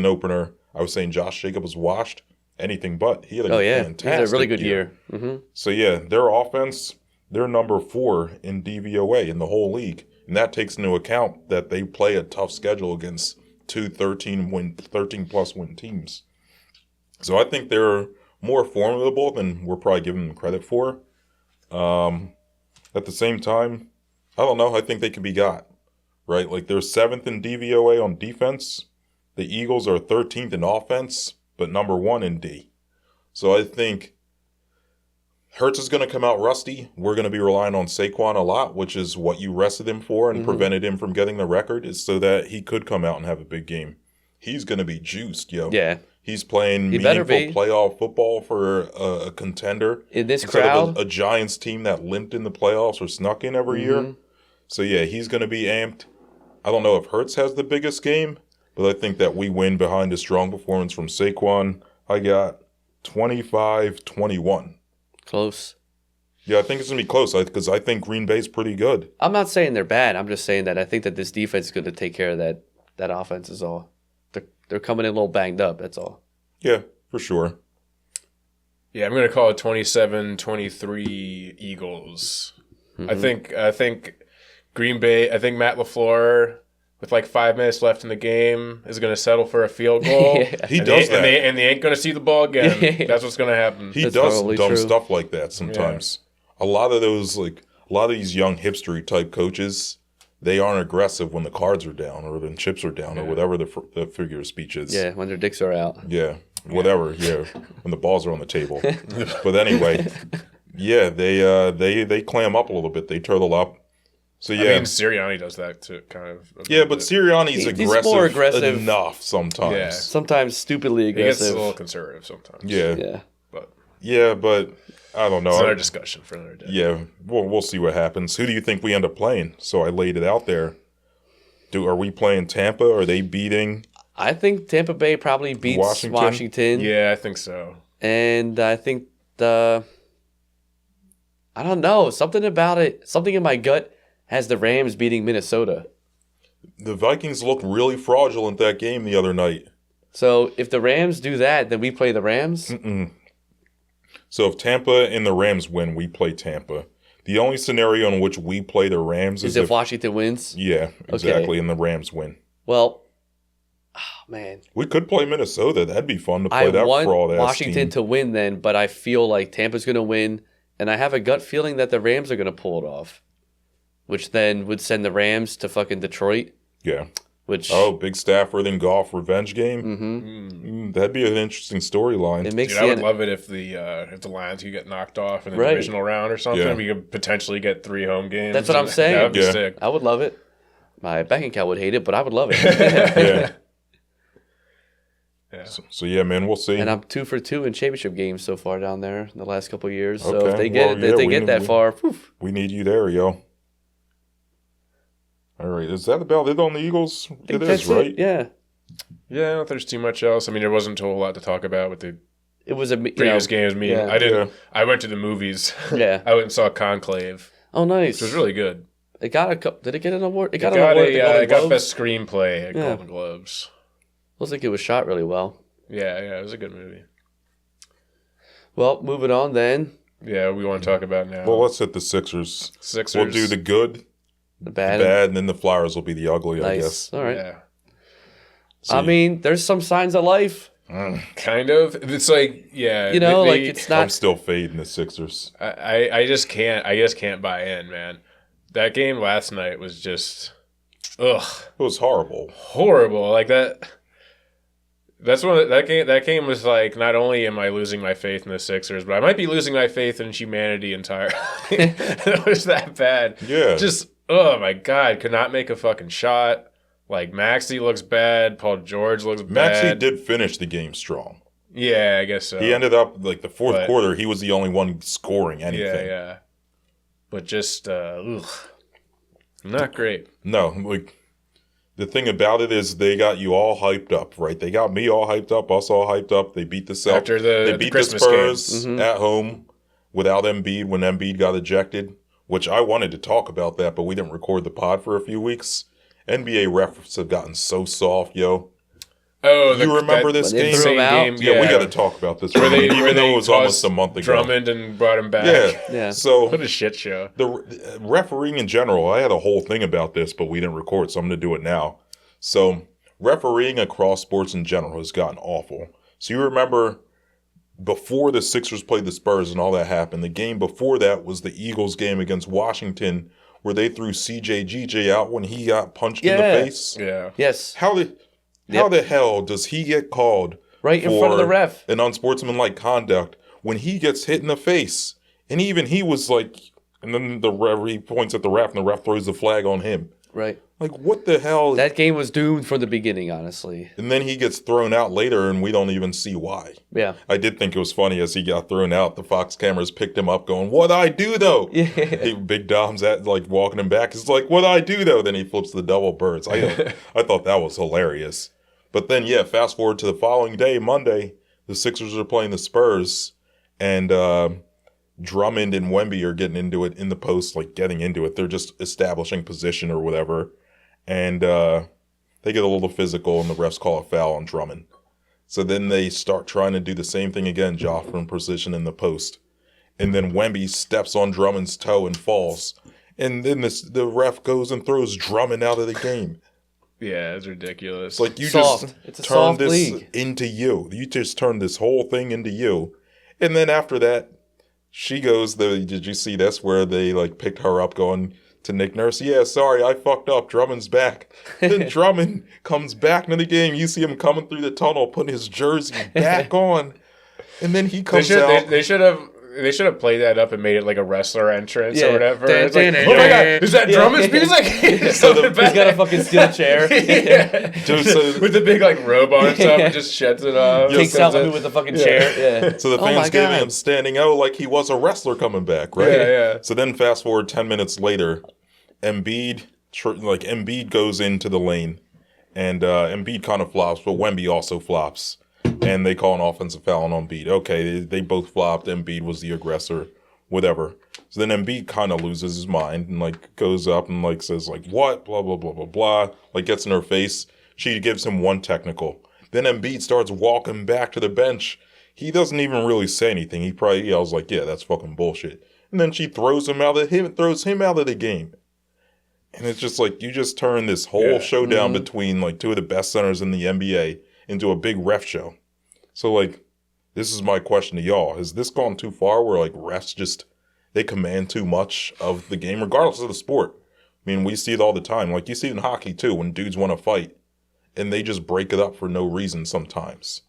opener, I was saying Josh Jacobs was washed. Anything but. He had a fantastic he had a really good year. Mm-hmm. So, their offense, they're number 4 in DVOA in the whole league. And that takes into account that they play a tough schedule against 2 13-plus win teams. So I think they're more formidable than we're probably giving them credit for. At the same time, I don't know. I think they can be got, right? Like, they're 7th in DVOA on defense. The Eagles are 13th in offense, but number 1 in D. So I think Hurts is going to come out rusty. We're going to be relying on Saquon a lot, which is what you rested him for and prevented him from getting the record, is so that he could come out and have a big game. He's going to be juiced, yo. Yeah. He's playing meaningful playoff football for a contender. In this crowd? Of a Giants team that limped in the playoffs or snuck in every year. So, he's going to be amped. I don't know if Hurts has the biggest game, but I think that we win behind a strong performance from Saquon. I got 25-21. Close. Yeah, I think it's going to be close because I think Green Bay's pretty good. I'm not saying they're bad. I'm just saying that I think that this defense is going to take care of that offense is all. They're coming in a little banged up, that's all. Yeah, for sure. Yeah, I'm going to call it 27-23 Eagles. Mm-hmm. I think Green Bay, I think Matt LaFleur, with like 5 minutes left in the game, is going to settle for a field goal. He does that. And they ain't going to see the ball again. That's what's going to happen. He does dumb stuff like that sometimes. Yeah. A lot of those, like, a lot of these young hipstery type coaches, they aren't aggressive when the cards are down or the chips are down or whatever the figure of speech is. Yeah, when their dicks are out. Yeah, whatever. Yeah, when the balls are on the table. But anyway, yeah, they clam up a little bit. They turtle up. So yeah, I mean Sirianni does that too, kind of. Yeah, but Sirianni's he's more aggressive enough sometimes. Yeah. Sometimes stupidly aggressive. He gets a little conservative sometimes. Yeah, but but I don't know. It's another discussion for another day. Yeah, we'll see what happens. Who do you think we end up playing? So I laid it out there. Are we playing Tampa? Are they beating? I think Tampa Bay probably beats Washington. Yeah, I think so. And I think I don't know, something about it. Something in my gut has the Rams beating Minnesota. The Vikings looked really fraudulent that game the other night. So if the Rams do that, then we play the Rams? So if Tampa and the Rams win, we play Tampa. The only scenario in which we play the Rams is if Washington wins? Yeah, exactly, and the Rams win. Well, man. We could play Minnesota. That'd be fun to play that fraud-ass I want Washington to win then, but I feel like Tampa's going to win, and I have a gut feeling that the Rams are going to pull it off, which then would send the Rams to fucking Detroit. Yeah. Which Big Stafford and Goff revenge game. That'd be an interesting storyline. I would love it if the Lions could get knocked off in the divisional round or something. Yeah. We could potentially get 3 home games. That's what I'm saying. That'd be sick. I would love it. My bank account would hate it, but I would love it. Yeah. So yeah, man, we'll see. And I'm 2 for 2 in championship games so far down there in the last couple of years. So if they get that far, we need you there, yo. All right, is that about it on the Eagles? It is, right? Yeah. Yeah, I don't think there's too much else. I mean, there wasn't a whole lot to talk about with the It was a previous games. I went to the movies. Yeah. I went and saw Conclave. Oh, nice. Which was really good. It got a couple. Did it get an award? It got an award. It got best screenplay at Golden Globes. Looks like it was shot really well. Yeah, it was a good movie. Well, moving on then. Yeah, we want to talk about now. Well, let's hit the Sixers. We'll do the good, the bad, and then the Flyers will be the ugly, I guess. All right. Yeah. I mean, there's some signs of life. Kind of. It's like, yeah. It's not. I'm still fading the Sixers. I just can't buy in, man. That game last night was just, ugh. It was horrible. Horrible. Like that. That's one. That game was like, not only am I losing my faith in the Sixers, but I might be losing my faith in humanity entirely. It was that bad. Yeah. Just, oh my God, could not make a fucking shot. Like Maxey looks bad. Paul George looks bad. Maxey did finish the game strong. Yeah, I guess so. He ended up like the fourth quarter. He was the only one scoring anything. Yeah. But just, not great. No, like. The thing about it is they got you all hyped up, right? They got me all hyped up, us all hyped up. They beat the Celtics. After they beat the Spurs at home without Embiid when Embiid got ejected, which I wanted to talk about that, but we didn't record the pod for a few weeks. NBA refs have gotten so soft, yo. Oh, you remember this game? Yeah, we got to talk about this. Even though it was almost a month ago. Drummond and brought him back. Yeah. So what a shit show. The refereeing in general, I had a whole thing about this, but we didn't record, so I'm going to do it now. So refereeing across sports in general has gotten awful. So you remember before the Sixers played the Spurs and all that happened, the game before that was the Eagles game against Washington where they threw CJ out when he got punched in the face. Yeah. Yes. How the hell does he get called right in front of the ref an unsportsmanlike conduct when he gets hit in the face? And even he was like, and then the referee points at the ref and the ref throws the flag on him. Right. Like, what the hell? That game was doomed from the beginning, honestly. And then he gets thrown out later and we don't even see why. Yeah. I did think it was funny as he got thrown out, the Fox cameras picked him up going, what'd I do though? Yeah. Big Dom's walking him back. He's like, what'd I do though? Then he flips the double birds. I thought that was hilarious. But then, fast forward to the following day, Monday, the Sixers are playing the Spurs, and Drummond and Wemby are getting into it in the post, like getting into it. They're just establishing position or whatever. And they get a little physical, and the refs call a foul on Drummond. So then they start trying to do the same thing again, offering position in the post. And then Wemby steps on Drummond's toe and falls. And then the ref goes and throws Drummond out of the game. Yeah, it's ridiculous. It's like you just turned this into you. You just turned this whole thing into you. And then after that, she goes, did you see this where they like picked her up going to Nick Nurse? Yeah, sorry, I fucked up. Drummond's back. Then Drummond comes back into the game. You see him coming through the tunnel, putting his jersey back on. And then he comes out. They should have played that up and made it like a wrestler entrance or whatever. It's like, oh my god, is that Drummond's music? He's got a fucking steel chair. With the big like robe on and stuff, and just sheds it off. Takes out with the fucking chair. Yeah. So the fans gave him standing out like he was a wrestler coming back, right? Yeah. So then fast forward 10 minutes later, Embiid goes into the lane, and Embiid kind of flops, but Wemby also flops. And they call an offensive foul on Embiid. Okay, they both flopped. Embiid was the aggressor, whatever. So then Embiid kind of loses his mind and like goes up and like says like what, blah blah blah blah blah. Like gets in her face. She gives him one technical. Then Embiid starts walking back to the bench. He doesn't even really say anything. He probably yells like, "Yeah, that's fucking bullshit." And then she throws him out of the game. And it's just like you just turn this whole showdown between like two of the best centers in the NBA into a big ref show. So, like, this is my question to y'all. Has this gone too far where, like, refs they command too much of the game, regardless of the sport? I mean, we see it all the time. Like, you see it in hockey, too, when dudes want to fight, and they just break it up for no reason sometimes.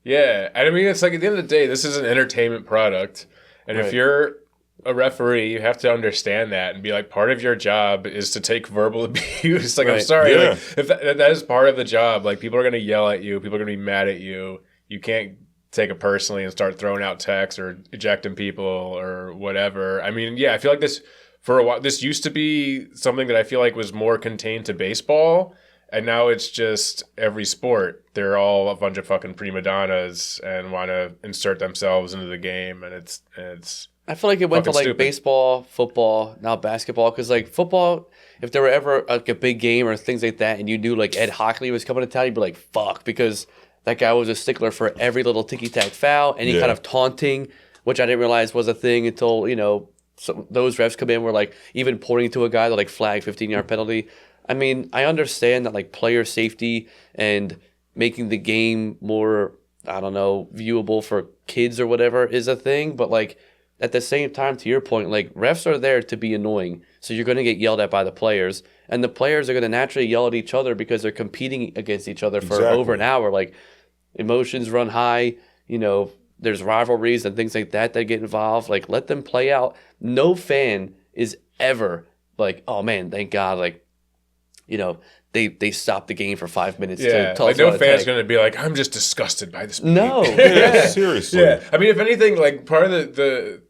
Yeah. And I mean, it's like, at the end of the day, this is an entertainment product. And if you're a referee, you have to understand that and be like, part of your job is to take verbal abuse. Like, I'm sorry. Yeah. Like, if that is part of the job, like, people are going to yell at you. People are going to be mad at you. You can't take it personally and start throwing out texts or ejecting people or whatever. I mean, yeah, I feel like this, for a while, this used to be something that I feel like was more contained to baseball. And now it's just every sport. They're all a bunch of fucking prima donnas and want to insert themselves into the game. And it's I feel like it went to like stupid. baseball, football, now basketball. Because like football, if there were ever like a big game or things like that, and you knew like Ed Hockley was coming to town, you'd be like, fuck, because that guy was a stickler for every little ticky-tack foul, any kind of taunting, which I didn't realize was a thing until, those refs come in were like even pointing to a guy to like flag 15-yard penalty. I mean, I understand that like player safety and making the game more, I don't know, viewable for kids or whatever is a thing, but like at the same time, to your point, like refs are there to be annoying, so you're going to get yelled at by the players, and the players are going to naturally yell at each other because they're competing against each other for over an hour. Like, emotions run high, there's rivalries and things like that get involved. Like, let them play out. No fan is ever like, oh man, thank God, like, they stopped the game for 5 minutes to tell us no fan's going to be like, I'm just disgusted by this. No. Seriously. Yeah. I mean, if anything, like part of the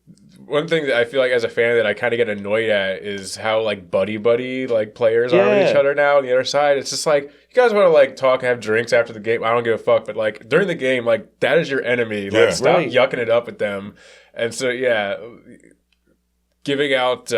one thing that I feel like as a fan that I kind of get annoyed at is how like buddy like players are with each other now on the other side. It's just like, you guys want to like talk and have drinks after the game. I don't give a fuck. But like during the game, like that is your enemy. Like stop yucking it up at them. And so, giving out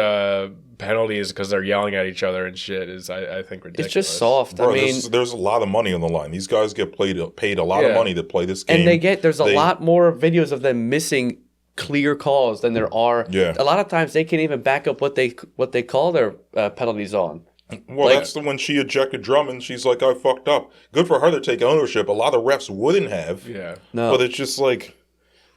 penalties because they're yelling at each other and shit is, I think, ridiculous. It's just soft. Bro, I mean, there's a lot of money on the line. These guys get paid a lot of money to play this game. And there's a lot more videos of them missing clear calls than there are. Yeah. A lot of times they can't even back up what they call their penalties on. Well, that's when she ejected Drummond. She's like, I fucked up. Good for her to take ownership. A lot of refs wouldn't have. Yeah. No. But it's just like,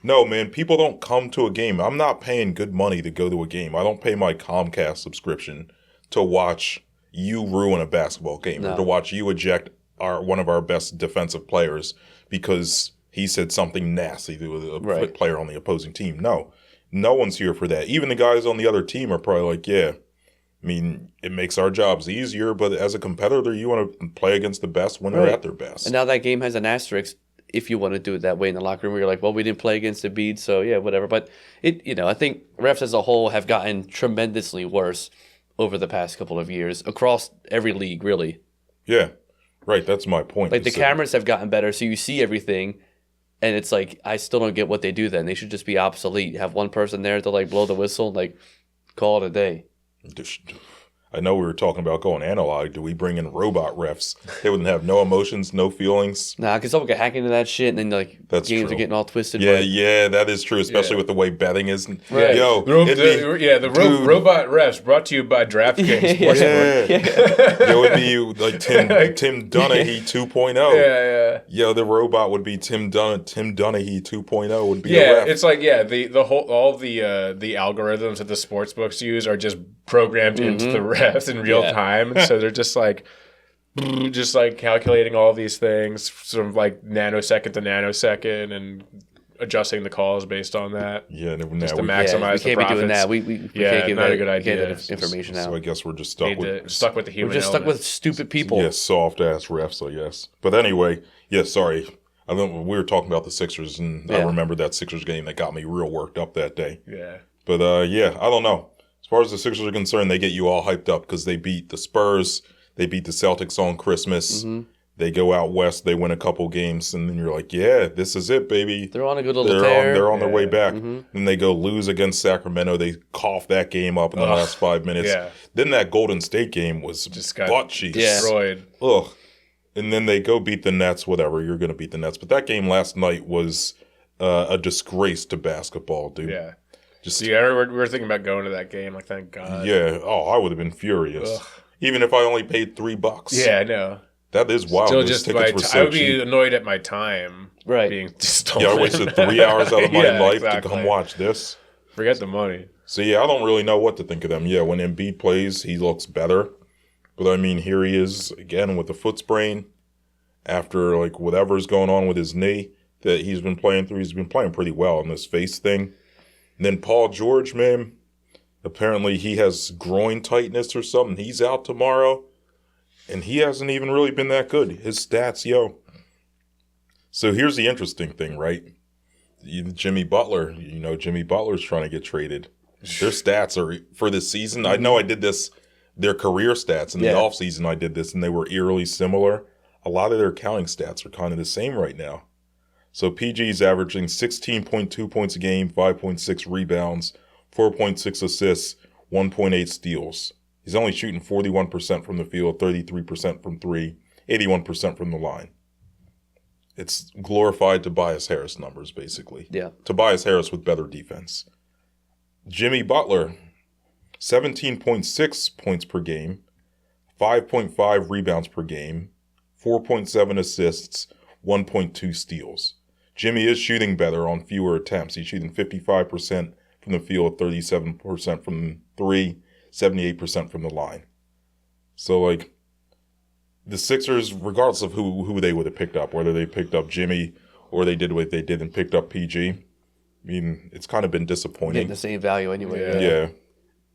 no, man, people don't come to a game. I'm not paying good money to go to a game. I don't pay my Comcast subscription to watch you ruin a basketball game or to watch you eject one of our best defensive players because he said something nasty to a player on the opposing team. No one's here for that. Even the guys on the other team are probably like, yeah, I mean, it makes our jobs easier, but as a competitor, you want to play against the best when they're at their best. And now that game has an asterisk if you want to do it that way in the locker room where you're like, well, we didn't play against Embiid, so yeah, whatever. But I think refs as a whole have gotten tremendously worse over the past couple of years across every league, really. Yeah, right. That's my point. Like the cameras have gotten better, so you see everything. And it's like, I still don't get what they do then. They should just be obsolete. Have one person there to like blow the whistle and like call it a day. I know we were talking about going analog. Do we bring in robot refs? They wouldn't have no emotions, no feelings. Nah, because someone could hack into that shit, and then That's games true. are getting all twisted. Yeah, that is true, especially with the way betting is. Right. Yo, the robot refs brought to you by DraftKings Sportsbook. Yo, it'd be like Tim Donaghy 2.0. Yeah. Yo, the robot would be Tim Donaghy 2.0 would be Yeah, a ref. it's like all the algorithms that the sports books use are just programmed into the refs in real time. So they're just like calculating all these things from like nanosecond to nanosecond and adjusting the calls based on that. Yeah, just to maximize we the can't profits. be doing that. We can't give not that, a good idea. Can't get that information out. So I guess we're just stuck with the human. We're just stuck with stupid people. Yeah, soft ass refs, I guess. But anyway, sorry. We were talking about the Sixers, and I remember that Sixers game that got me real worked up that day. Yeah. But I don't know. As far as the Sixers are concerned, they get you all hyped up because they beat the Spurs, they beat the Celtics on Christmas. They go out west, they win a couple games, and then you're like, yeah, this is it, baby. They're on a good little tear. They're on their way back. Then they go lose against Sacramento. They cough that game up in the last 5 minutes. Yeah. Then that Golden State game was just got butt cheeks. destroyed. Ugh. And then they go beat the Nets, whatever. You're going to beat the Nets. But that game last night was a disgrace to basketball, dude. Yeah. We're thinking about going to that game. Like, thank God. Yeah. Oh, I would have been furious. Ugh. Even if I only paid $3. Yeah, I know. That is wild. Still, Those just tickets were so I would be cheap. annoyed at my time being stolen. Yeah, I wasted 3 hours out of my life to come watch this. Forget the money. So, I don't really know what to think of them. Yeah, when Embiid plays, he looks better. But, I mean, here he is again with a foot sprain. After, like, whatever's going on with his knee that he's been playing through, he's been playing pretty well in this face thing. And then Paul George, man, apparently he has groin tightness or something. He's out tomorrow. And he hasn't even really been that good. His stats, So here's the interesting thing, right? Jimmy Butler, Jimmy Butler's trying to get traded. Their stats are, for this season, I know I did this, their career stats in the offseason I did this, and they were eerily similar. A lot of their counting stats are kind of the same right now. So PG's averaging 16.2 points a game, 5.6 rebounds, 4.6 assists, 1.8 steals. He's only shooting 41% from the field, 33% from three, 81% from the line. It's glorified Tobias Harris numbers, basically. Yeah. Tobias Harris with better defense. Jimmy Butler, 17.6 points per game, 5.5 rebounds per game, 4.7 assists, 1.2 steals. Jimmy is shooting better on fewer attempts. He's shooting 55% from the field, 37% from three, 78% from the line. So, like, the Sixers, regardless of who they would have picked up, whether they picked up Jimmy or they did what they did and picked up PG, I mean, it's kind of been disappointing. Getting the same value anyway. Yeah.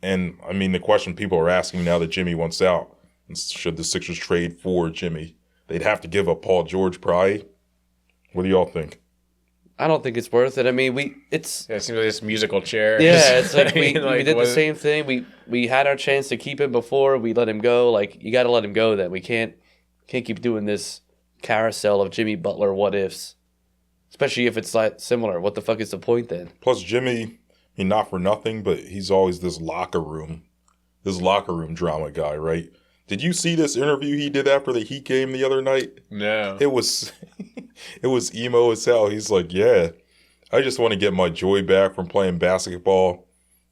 And, I mean, the question people are asking now that Jimmy wants out, should the Sixers trade for Jimmy? They'd have to give up Paul George probably. What do y'all think? I don't think it's worth it. I mean, it seems like this musical chair. Yeah, it's like we did the same thing. We had our chance to keep him before. We let him go. Like, you got to let him go then. We can't keep doing this carousel of Jimmy Butler what ifs. Especially if it's like similar. What the fuck is the point then? Plus Jimmy, I mean, not for nothing, but he's always this locker room drama guy, right? Did you see this interview he did after the Heat game the other night? No. It was emo as hell. He's like, yeah, I just want to get my joy back from playing basketball.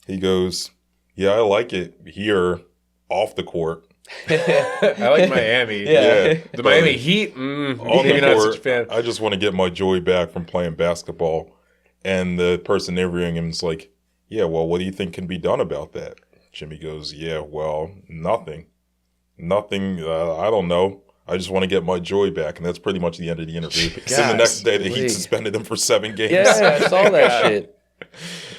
He goes, yeah, I like it here off the court. I like Miami. Yeah. The Miami Heat, maybe not such a fan. I just want to get my joy back from playing basketball. And the person interviewing him is like, yeah, well, what do you think can be done about that? Jimmy goes, yeah, well, nothing. I don't know. I just want to get my joy back. And that's pretty much the end of the interview. Then the next day, the Heat suspended him for 7 games. Yeah, I saw that shit.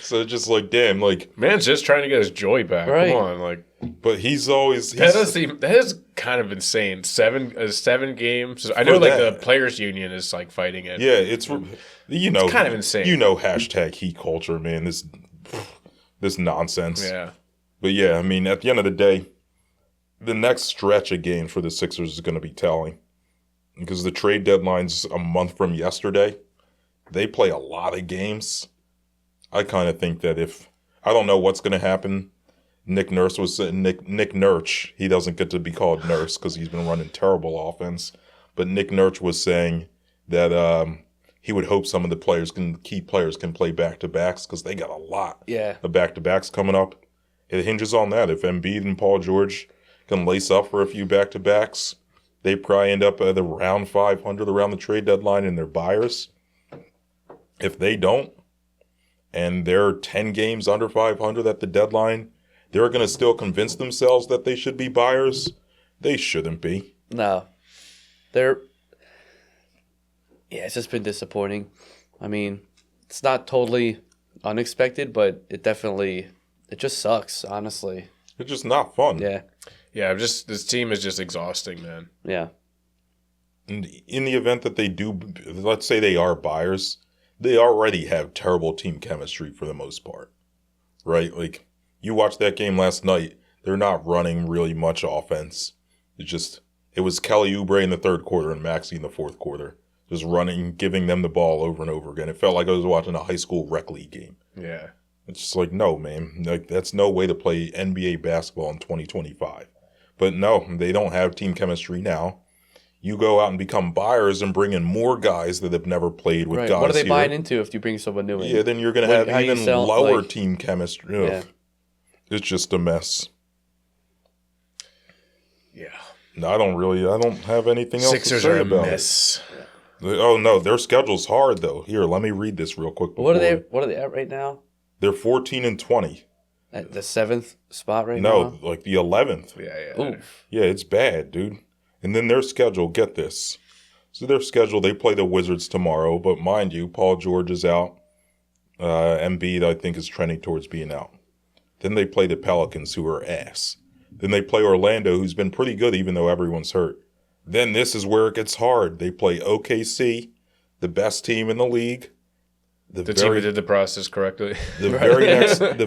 So it's just like, damn, like... Man's just trying to get his joy back. Right. Come on, like... But he's always... That is kind of insane. 7 games. I know, like, the Players Union is, like, fighting it. Yeah, it's kind of insane. Hashtag Heat culture, man. This nonsense. Yeah. But yeah, I mean, at the end of the day, the next stretch of games for the Sixers is going to be telling. Because the trade deadline's a month from yesterday. They play a lot of games. I kind of think that I don't know what's going to happen Nick Nurse he doesn't get to be called Nurse because he's been running terrible offense. But Nick Nurse was saying that he would hope some of the key players can play back-to-backs because they got a lot of back-to-backs coming up. It hinges on that. If Embiid and Paul George can lace up for a few back-to-backs, they probably end up at around 500 around the trade deadline and they're buyers. If they don't, and they're 10 games under 500 at the deadline, they're going to still convince themselves that they should be buyers. They shouldn't be. No. It's just been disappointing. I mean, it's not totally unexpected, but it just sucks, honestly. It's just not fun. Yeah. Yeah, this team is just exhausting, man. Yeah. And in the event that they do, let's say they are buyers, they already have terrible team chemistry for the most part, right? Like, you watched that game last night, they're not running really much offense. It was Kelly Oubre in the third quarter and Maxey in the fourth quarter. Just running, giving them the ball over and over again. It felt like I was watching a high school rec league game. Yeah. It's just like, no, man. Like, that's no way to play NBA basketball in 2025. But no, they don't have team chemistry now. You go out and become buyers and bring in more guys that have never played with guys. What are they buying into if you bring someone new in? Yeah, then you're going to have even lower team chemistry. Ugh. Yeah. It's just a mess. Yeah. No, I don't have anything else Sixers to say are a about mess. it. Oh, no, their schedule's hard, though. Here, let me read this real quick. What are they at right now? They're 14-20. At the 7th spot right now? No, like the 11th. Yeah. Oof. Yeah, it's bad, dude. And then their schedule, get this. So their schedule, they play the Wizards tomorrow, but mind you, Paul George is out. Embiid, I think, is trending towards being out. Then they play the Pelicans, who are ass. Then they play Orlando, who's been pretty good even though everyone's hurt. Then this is where it gets hard. They play OKC, the best team in the league. The team who did the process correctly. The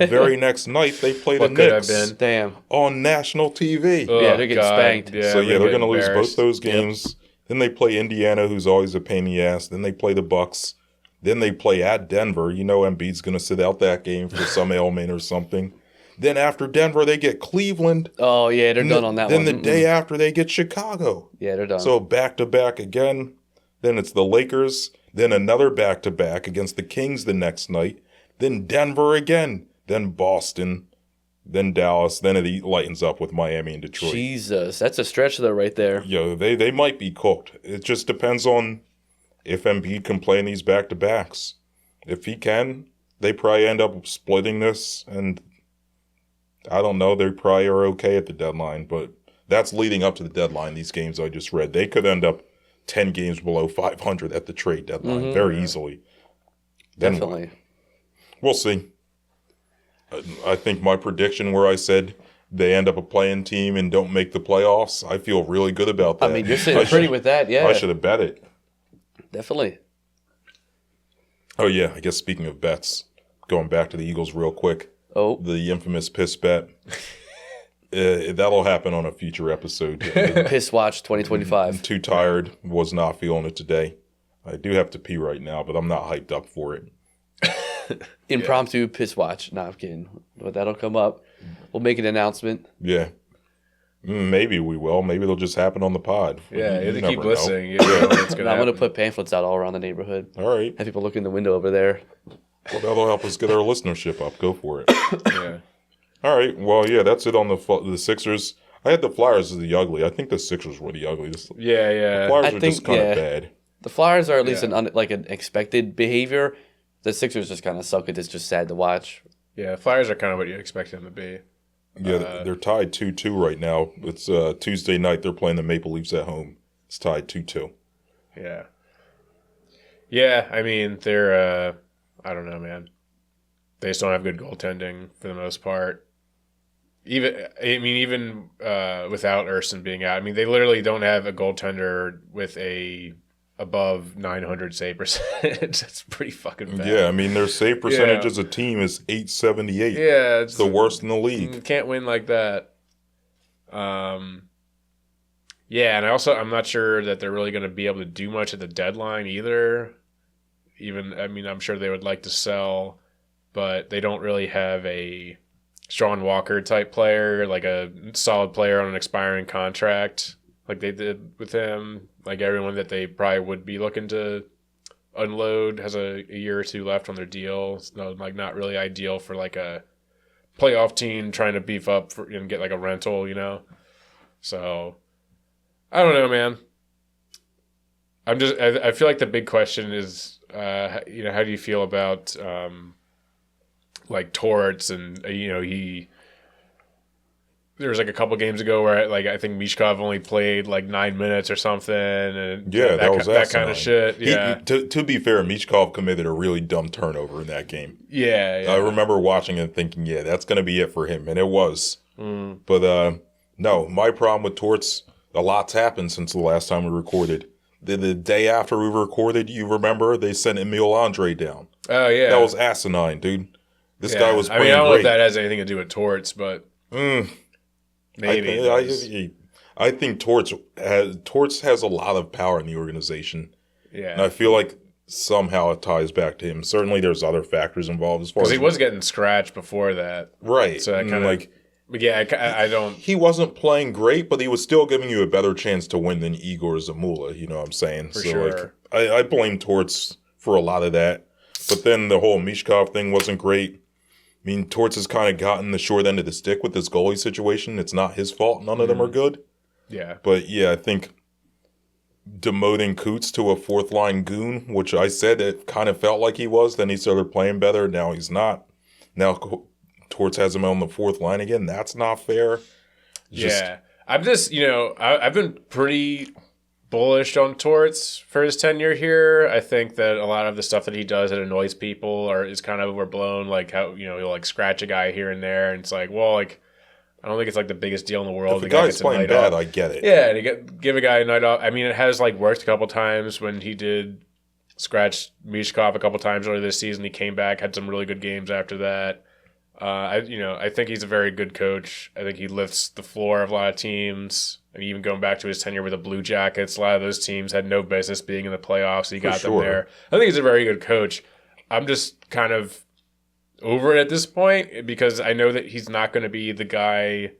very next night, they play the Knicks. Damn. On national TV. Oh, yeah, they're getting spanked. Yeah, they're going to lose both those games. Yep. Then they play Indiana, who's always a pain in the ass. Then they play the Bucks. Then they play at Denver. You know Embiid's going to sit out that game for some ailment or something. Then after Denver, they get Cleveland. Oh, yeah, they're done on that one. Then the day after, they get Chicago. Yeah, they're done. So back-to-back again. Then it's the Lakers. Then another back-to-back against the Kings the next night. Then Denver again. Then Boston. Then Dallas. Then it lightens up with Miami and Detroit. Jesus, that's a stretch though right there. Yeah, they might be cooked. It just depends on if Embiid can play in these back-to-backs. If he can, they probably end up splitting this. And I don't know, they probably are okay at the deadline. But that's leading up to the deadline, these games I just read. They could end up 10 games below 500 at the trade deadline very easily. Then definitely. We'll see. I think my prediction where I said they end up a playing team and don't make the playoffs, I feel really good about that. I mean, you're sitting pretty with that, yeah. I should have bet it. Definitely. Oh, yeah. I guess speaking of bets, going back to the Eagles real quick. Oh. The infamous piss bet. That'll happen on a future episode. Piss Watch 2025. I'm too tired. Was not feeling it today. I do have to pee right now, but I'm not hyped up for it. Impromptu Piss Watch. No, I'm kidding. But that'll come up. We'll make an announcement. Yeah. Maybe we will. Maybe it'll just happen on the pod. Yeah, you have to keep never listening. know. I'm going to put pamphlets out all around the neighborhood. All right. Have people look in the window over there. Well, that'll help us get our listenership up. Go for it. Yeah. All right. Well, yeah, that's it on the Sixers. I had the Flyers as the ugly. I think the Sixers were the ugliest. Yeah. The Flyers are just kind of bad. The Flyers are at least an expected behavior. The Sixers just kind of suck. It's just sad to watch. Yeah, Flyers are kind of what you expect them to be. Yeah, they're tied 2-2 right now. It's Tuesday night. They're playing the Maple Leafs at home. It's tied 2-2. Yeah. Yeah, I mean, they're, I don't know, man. They just don't have good goaltending for the most part. Even without Ersson being out, I mean, they literally don't have a goaltender with a above 900 save percentage. That's pretty fucking bad. Yeah, I mean, their save percentage as a team is .878. Yeah, it's the worst in the league. Can't win like that. Yeah, and I'm not sure that they're really going to be able to do much at the deadline either. I'm sure they would like to sell, but they don't really have a Sean Walker type player, like a solid player on an expiring contract, like they did with him. Like everyone that they probably would be looking to unload has a year or two left on their deal. It's not really ideal for like a playoff team trying to beef up and get like a rental, So I don't know, man. I feel like the big question is, how do you feel about like Torts and there was like a couple games ago where I think Mishkov only played like 9 minutes or something, and that kind of shit. Yeah. To be fair, Mishkov committed a really dumb turnover in that game. Yeah. I remember watching it and thinking, yeah, that's going to be it for him, and it was. But no, my problem with Torts, a lot's happened since the last time we recorded. The day after we recorded, you remember they sent Emil Andre down. Oh yeah, that was asinine, dude. This guy was playing I don't know great. if that has anything to do with Torts, but maybe. I think Torts has a lot of power in the organization. Yeah, and I feel like somehow it ties back to him. Certainly, there's other factors involved as far as he was getting scratched before that, right? So I kind of I don't. He wasn't playing great, but he was still giving you a better chance to win than Igor Zamula. You know what I'm saying? For sure. I blame Torts for a lot of that. But then the whole Mishkov thing wasn't great. I mean, Torts has kind of gotten the short end of the stick with this goalie situation. It's not his fault. None of them are good. Yeah. But yeah, I think demoting Coots to a fourth line goon, which I said it kind of felt like he was. Then he started playing better. Now he's not. Now Torts has him on the fourth line again. That's not fair. I've been pretty bullish on Torts for his tenure here. I think that a lot of the stuff that he does that annoys people is kind of overblown. Like how he'll like scratch a guy here and there, and it's like, well, like I don't think it's like the biggest deal in the world. If the guy's playing bad, I get it. Yeah, and give a guy a night off. I mean, it has like worked a couple times when he did scratch Mishkov a couple times earlier this season. He came back, had some really good games after that. I think he's a very good coach. I think he lifts the floor of a lot of teams. And even going back to his tenure with the Blue Jackets, a lot of those teams had no business being in the playoffs. He got them there. I think he's a very good coach. I'm just kind of over it at this point because I know that he's not going to be the guy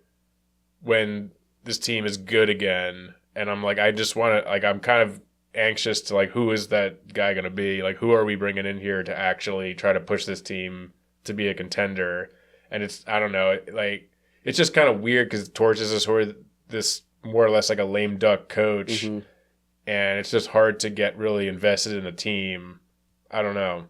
when this team is good again. And I'm like, I just want to, like, I'm kind of anxious to, like, who is that guy going to be? Like, who are we bringing in here to actually try to push this team to be a contender? And it's, I don't know, like, it's just kind of weird because Torts is sort of this more or less like a lame duck coach, and it's just hard to get really invested in a team. I don't know.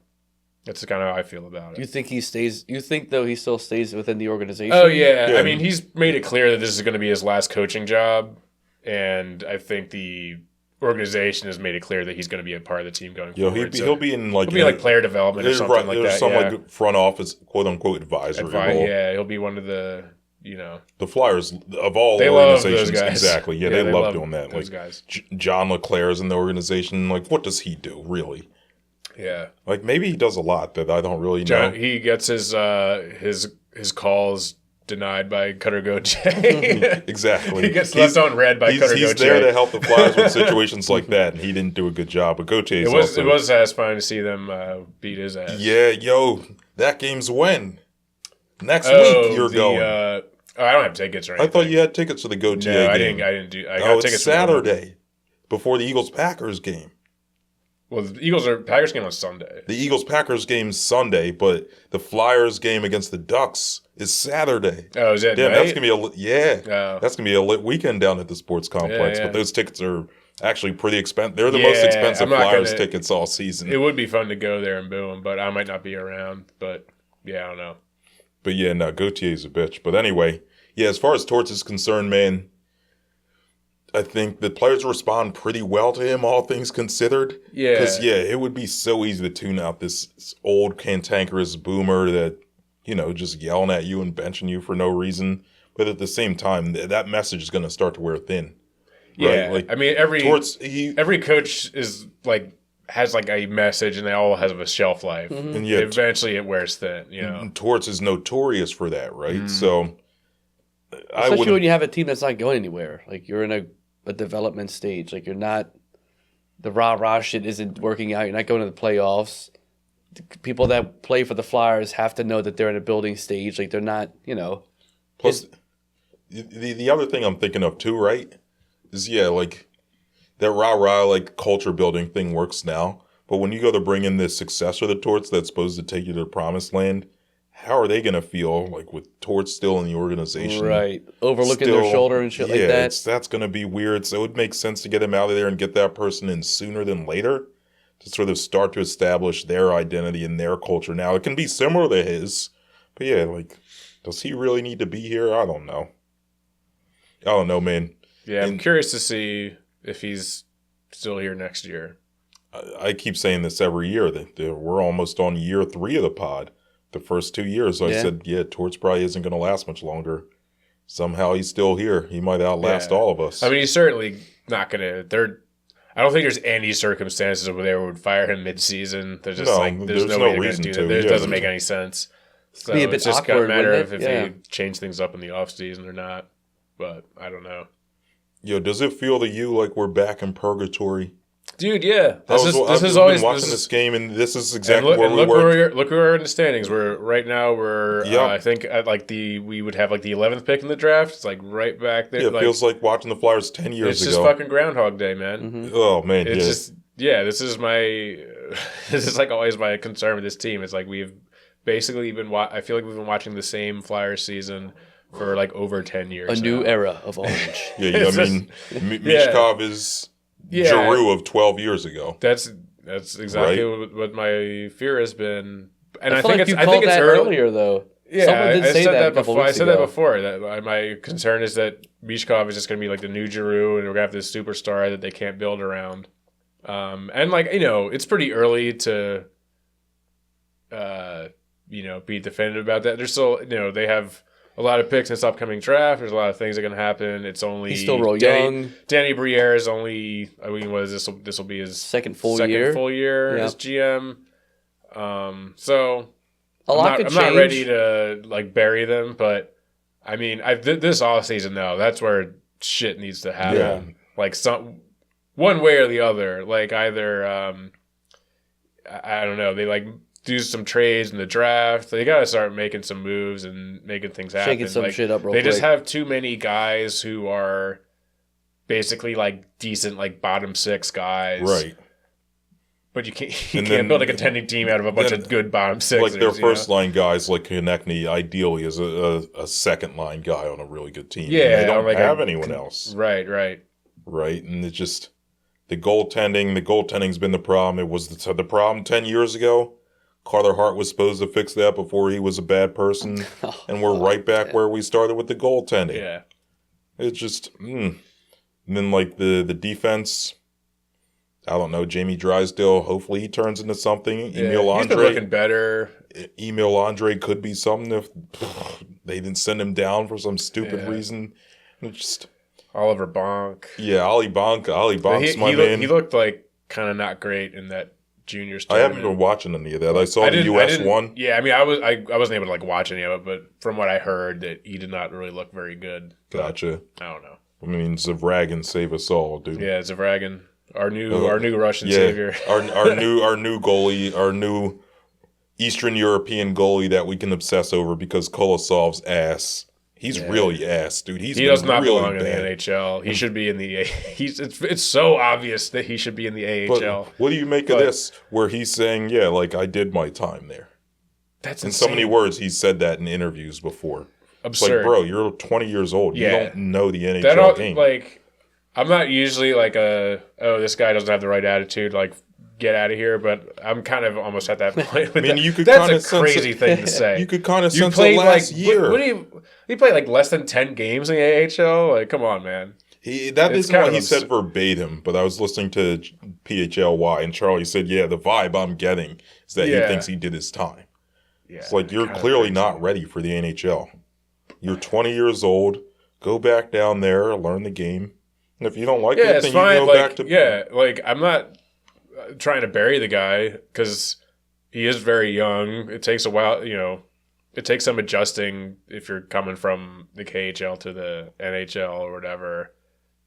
That's kind of how I feel about it. You think he stays? You think though he still stays within the organization? Oh yeah. I mean, he's made it clear that this is going to be his last coaching job, and I think the organization has made it clear that he's going to be a part of the team going forward. He'll be in like player development or something like that. Like front office, quote unquote advisory role. Yeah, he'll be one of the. The Flyers of all they organizations, love those guys. Exactly. Yeah, they love doing that. Those like guys. John LeClaire's in the organization. Like, what does he do really? Yeah, like maybe he does a lot that I don't really know. He gets his calls denied by Cutter Gauthier. Exactly. He gets left on red by Cutter Gauthier. He's there to help the Flyers with situations like that, and he didn't do a good job. But Gauthier it was satisfying to see them beat his ass. Yeah, that game's when next week you're going. I don't have tickets or anything. I thought you had tickets to the Gauthier game. I didn't do. I got tickets it's Saturday before the Eagles-Packers game. Well, the Packers game on Sunday. The Eagles-Packers game's Sunday, but the Flyers game against the Ducks is Saturday. Oh, is that night? That's gonna be that's gonna be a lit weekend down at the sports complex. Yeah. But those tickets are actually pretty expensive. They're the most expensive Flyers tickets all season. It would be fun to go there and boo them, but I might not be around. But yeah, I don't know. But yeah, no, Gauthier's a bitch. But anyway, yeah, as far as Torts is concerned, man, I think the players respond pretty well to him, all things considered. Yeah. Because, it would be so easy to tune out this old cantankerous boomer that, just yelling at you and benching you for no reason. But at the same time, that message is going to start to wear thin. Yeah. Right? Like, I mean, every coach is like, has like a message and they all have a shelf life. Mm-hmm. And eventually it wears thin, Torts is notorious for that, right? Mm-hmm. So especially when you have a team that's not going anywhere. Like you're in a development stage. Like you're not, the rah-rah shit isn't working out. You're not going to the playoffs. people that play for the Flyers have to know that they're in a building stage. Like, they're not, Plus, the other thing I'm thinking of too, right, is, like, that rah-rah, like, culture building thing works now. But when you go to bring in this successor of the Torts that's supposed to take you to the promised land, how are they going to feel, like, with Torts still in the organization? Right. Overlooking their shoulder and shit like that. That's going to be weird. So it would make sense to get him out of there and get that person in sooner than later to sort of start to establish their identity and their culture. Now, it can be similar to his, but like, does he really need to be here? I don't know. Man. Yeah, I'm curious to see if he's still here next year. I keep saying this every year that we're almost on year 3 of the pod. The first 2 years, I said, Torts probably isn't going to last much longer. Somehow he's still here. He might outlast all of us. I mean, he's certainly not going to. I don't think there's any circumstances where they would fire him mid-season. There's just there's no way reason to do that. It doesn't make any sense. So be a bit it's just awkward, a matter of if they change things up in the offseason or not. But I don't know. Does it feel to you like we're back in purgatory? Dude, yeah. I've been watching this game, and this is exactly where we were. Look where we're in the standings. I think at we would have like the 11th pick in the draft. It's like right back there. Yeah, it feels like watching the Flyers 10 years ago. It's just fucking Groundhog Day, man. Mm-hmm. Oh man, it's just this is like always my concern with this team. It's like we've basically been. I feel like we've been watching the same Flyers season for like over 10 years. A new era of orange. Mishkov is. Giroux of 12 years ago. That's exactly what my fear has been, and I think it's earlier though. Yeah, someone did say that before. I said that before. That my concern is that Mishkov is just going to be like the new Giroux, and we're going to have this superstar that they can't build around. And it's pretty early to, be definitive about that. There's still, they have a lot of picks in this upcoming draft. There's a lot of things that can happen. It's only he's still real young. Danny Briere is only. I mean, what is this? This will be his second full year as GM. So a lot could change. I'm not ready to like bury them, but I mean, this offseason though, that's where shit needs to happen. Yeah. Like one way or the other. Like either I don't know. They like. Do some trades in the draft. They got to start making some moves and making things happen. Shaking some shit up real quick. They just have too many guys who are basically like decent, like bottom 6 guys. Right. But you can't build a contending team out of a bunch of good bottom 6ers. Like their first line guys, like Konechny, ideally is a second line guy on a really good team. Yeah, and they don't have anyone else. Right. Right, and it's just the goaltending. The goaltending's been the problem. It was the problem 10 years ago. Carter Hart was supposed to fix that before he was a bad person, and we're right back where we started with the goaltending. Yeah, it's just, and then like the defense. I don't know, Jamie Drysdale. Hopefully he turns into something. Yeah, Emil Andre, he's been looking better. Emil Andre could be something if they didn't send him down for some stupid reason. It's just Oliver Bonk. Yeah, Ali Bonk's my man. He looked like kind of not great in that juniors tournament. I haven't been watching any of that. I saw the U.S. one. Yeah, I mean, I wasn't able to like watch any of it, but from what I heard, that he did not really look very good. Gotcha. I don't know. I mean, Zavragin save us all, dude. Yeah, Zavragin, our new Russian savior. our new goalie, our new Eastern European goalie that we can obsess over because Kolosov's ass. He's really ass, dude. He does not belong in the NHL. He should be in the. It's so obvious that he should be in the AHL. But what do you make of this? Where he's saying, "Yeah, like I did my time there." That's in insane. So many words. He's said that in interviews before. Absurd, like, bro. You're 20 years old. You don't know the NHL game. Like, I'm not usually like this guy doesn't have the right attitude. Like, get out of here. But I'm kind of almost at that point. I mean, you could. That's a crazy thing to say. You could kind of sense it last year. What do you? He played like less than 10 games in the AHL. Like, come on, man. That isn't what he said verbatim, but I was listening to PHLY, and Charlie said, "Yeah, the vibe I'm getting is that he thinks he did his time." Yeah, it's like you're clearly not ready for the NHL. You're 20 years old. Go back down there, learn the game, and if you don't like it, then you go back to like I'm not trying to bury the guy because he is very young. It takes a while, It takes some adjusting if you're coming from the KHL to the NHL or whatever.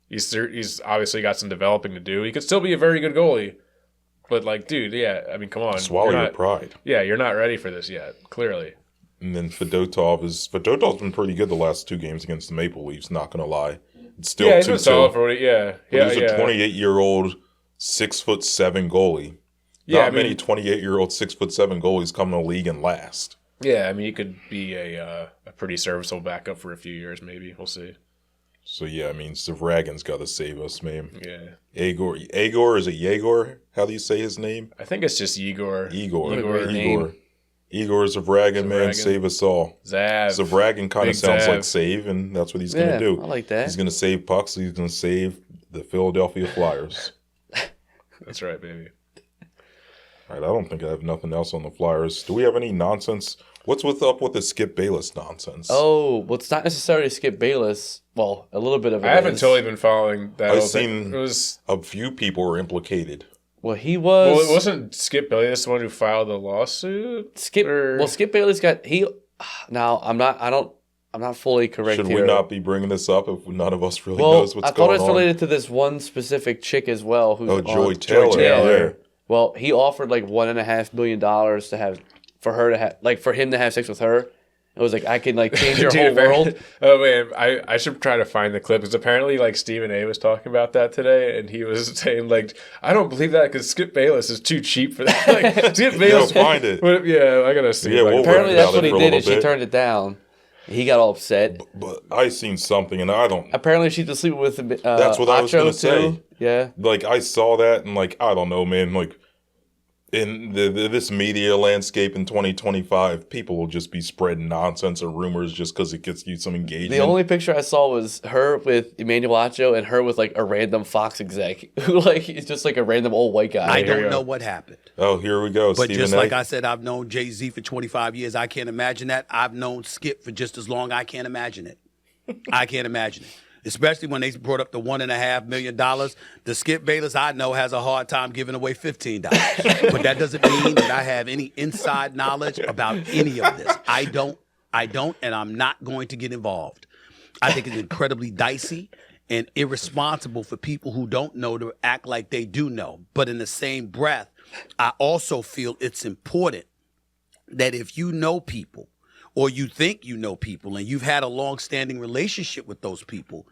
He's obviously got some developing to do. He could still be a very good goalie, But, like, dude, yeah, I mean, come on. Swallow your pride. Yeah, you're not ready for this yet, clearly. And then Fedotov's been pretty good the last 2 games against the Maple Leafs, not going to lie. It's still 2-2. He's been solid for what he's a 28-year-old, 6'7" goalie. Not many 28-year-old, 6'7" goalies come in the league and last. Yeah, I mean, he could be a pretty serviceable backup for a few years, maybe. We'll see. So, yeah, I mean, Zavragin's got to save us, man. Yeah. Igor, is it Yegor? How do you say his name? I think it's just Igor. Igor Zavragin, man, save us all. Zavragin kind of sounds like save, and that's what he's going to do. I like that. He's going to save pucks. He's going to save the Philadelphia Flyers. That's right, baby. All right, I don't think I have nothing else on the Flyers. Do we have any nonsense? What's up with the Skip Bayless nonsense? Oh, well, it's not necessarily Skip Bayless. Well, a little bit of it. I haven't totally been following that. I've seen a few people were implicated. Well, he was. Well, it wasn't Skip Bayless the one who filed the lawsuit. Skip Bayless got Now, I'm not fully correct. Should here. we not be bringing this up if none of us really knows what's going on? I thought it's related to this one specific chick as well. Who's Joy Taylor. Yeah. Well, he offered like $1.5 million for him to have sex with her. It was like, I can like change your whole world. Oh man, I should try to find the clip because apparently like Stephen A was talking about that today, and he was saying like, I don't believe that because Skip Bayless is too cheap for that. Like, Skip Bayless, find it. Yeah, I gotta see. Yeah, like, apparently that's what he did, and she turned it down. He got all upset. But I seen something, and I don't. Apparently, she's asleep with him. That's what I was gonna say. Yeah, like I saw that, and like I don't know, man. Like in this media landscape in 2025, people will just be spreading nonsense or rumors just because it gets you some engagement. The only picture I saw was her with Emmanuel Acho and her with like a random Fox exec who like is just like a random old white guy. I don't know what happened. Oh, here we go. But Stephen just A. like I said, I've known Jay-Z for 25 years. I can't imagine that. I've known Skip for just as long. I can't imagine it. I can't imagine it. Especially when they brought up the $1.5 million. The Skip Bayless I know has a hard time giving away $15. But that doesn't mean that I have any inside knowledge about any of this. I don't, and I'm not going to get involved. I think it's incredibly dicey and irresponsible for people who don't know to act like they do know. But in the same breath, I also feel it's important that if you know people or you think you know people and you've had a long-standing relationship with those people,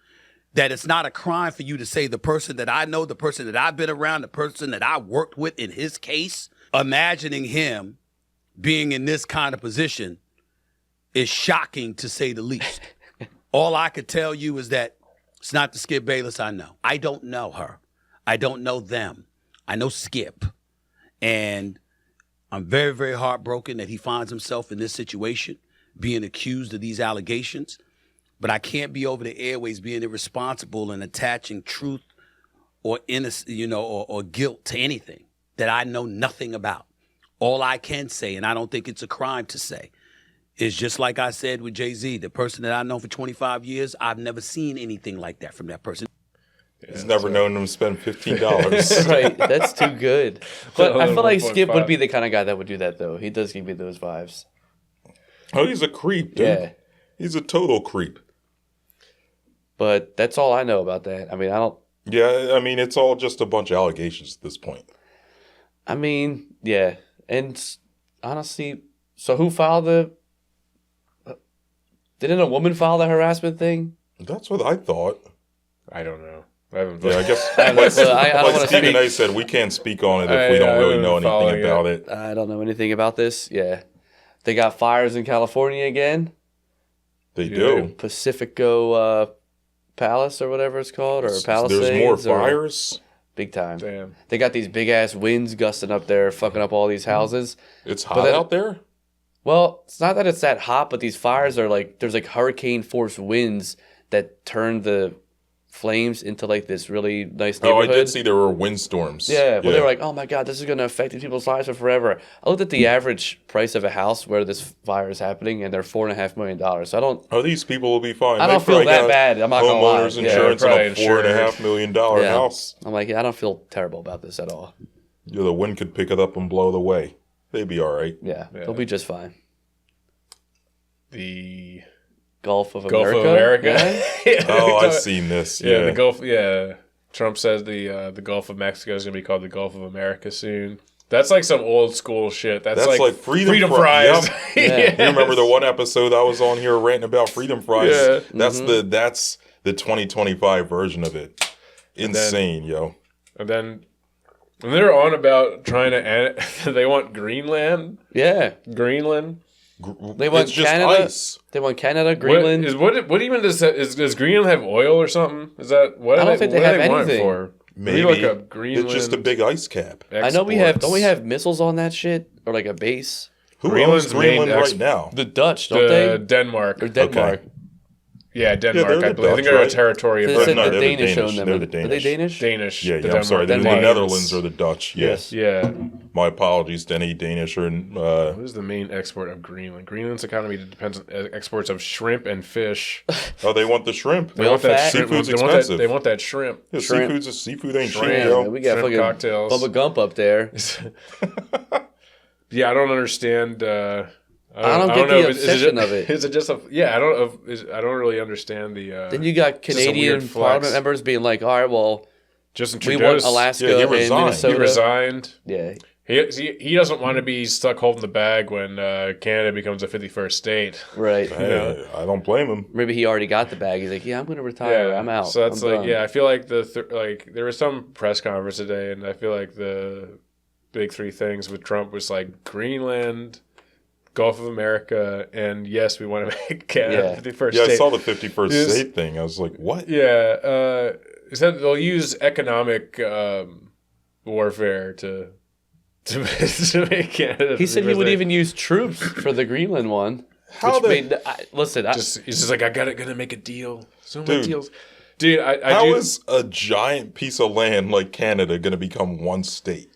that it's not a crime for you to say the person that I know, the person that I've been around, the person that I worked with in his case, imagining him being in this kind of position is shocking to say the least. All I could tell you is that it's not the Skip Bayless I know. I don't know her. I don't know them. I know Skip. And I'm very, very heartbroken that he finds himself in this situation, being accused of these allegations. But I can't be over the airways being irresponsible and attaching truth or innocence, or guilt to anything that I know nothing about. All I can say, and I don't think it's a crime to say, is just like I said with Jay-Z, the person that I've known for 25 years, I've never seen anything like that from that person. He's never known him to spend $15. Right, that's too good. But I feel like Skip would be the kind of guy that would do that, though. He does give me those vibes. Oh, he's a creep, dude. Yeah. He's a total creep. But that's all I know about that. I mean, I don't... Yeah, I mean, it's all just a bunch of allegations at this point. I mean, yeah. And honestly, so who filed the... Didn't a woman file the harassment thing? That's what I thought. I don't know. I guess I don't like Stephen A said, we can't speak on it if we don't really know anything about it. I don't know anything about this. Yeah. They got fires in California again. They do. Pacifico Palace or whatever it's called, or Palisades. There's more fires? Big time. Damn. They got these big-ass winds gusting up there, fucking up all these houses. It's hot out there? Well, it's not that it's that hot, but these fires are like, there's like hurricane-force winds that turn the flames into like this really nice neighborhood. Oh, I did see there were windstorms. Yeah, but they were like, oh my God, this is going to affect these people's lives for forever. I looked at the average price of a house where this fire is happening, and they're $4.5 million. So I don't... Oh, these people will be fine. I don't feel that bad. I'm not going to lie. Homeowners insurance on a $4.5 million house. I'm like, I don't feel terrible about this at all. Yeah, the wind could pick it up and blow it away. They'd be all right. Yeah, they'll be just fine. The Gulf of America? Yeah. Oh, I've seen this. Yeah, the Gulf, yeah. Trump says the Gulf of Mexico is going to be called the Gulf of America soon. That's like some old school shit. That's like freedom fries. Yep. Yes. You remember the one episode I was on here ranting about freedom fries? Yeah. That's the 2025 version of it. Insane, yo. And then when they're on about trying to they want Greenland. Yeah. Greenland. They want Canada. Ice. They want Canada, Greenland. What even does Greenland have oil or something? Is that what? I don't think they have anything. For? Maybe look up Greenland. It's just a big ice cap. Exports. I know we have. Don't we have missiles on that shit or like a base? Who owns Greenland right now? The Dutch, don't they? Denmark. Or Denmark. Okay. Yeah, Denmark. I believe. I think they're a territory. No, they're the Danish. They're the Danish. Are they Danish? Danish. Yeah, I'm sorry. The Netherlands are the Dutch. Yes. Yeah. My apologies to any Danish or. What is the main export of Greenland? Greenland's economy depends on exports of shrimp and fish. Oh, they want the shrimp. They want that shrimp. Seafood's expensive. They want that shrimp. Yeah, seafood ain't cheap, yo. We got fucking cocktails. Bubba Gump up there. Yeah, I don't understand. I don't get the obsession of it. Is it just a? Yeah, I don't really understand the. Then you got Canadian Parliament members being like, "All right, well, Justin Trudeau, we want Alaska and Minnesota." He resigned. Yeah. He doesn't want to be stuck holding the bag when Canada becomes a 51st state. Right. Hey, I don't blame him. Maybe he already got the bag. He's like, "Yeah, I'm going to retire. Yeah. I'm out." So that's I feel like there was some press conference today, and I feel like the big three things with Trump was like Greenland, Gulf of America, and yes, we want to make Canada 51st state. Yeah, I saw the 51st state thing. I was like, what? Yeah. He said they'll use economic warfare to make Canada. He said he would even use troops for the Greenland one. Listen, he's just like, gonna make a deal. So many deals. Dude, how is a giant piece of land like Canada going to become one state?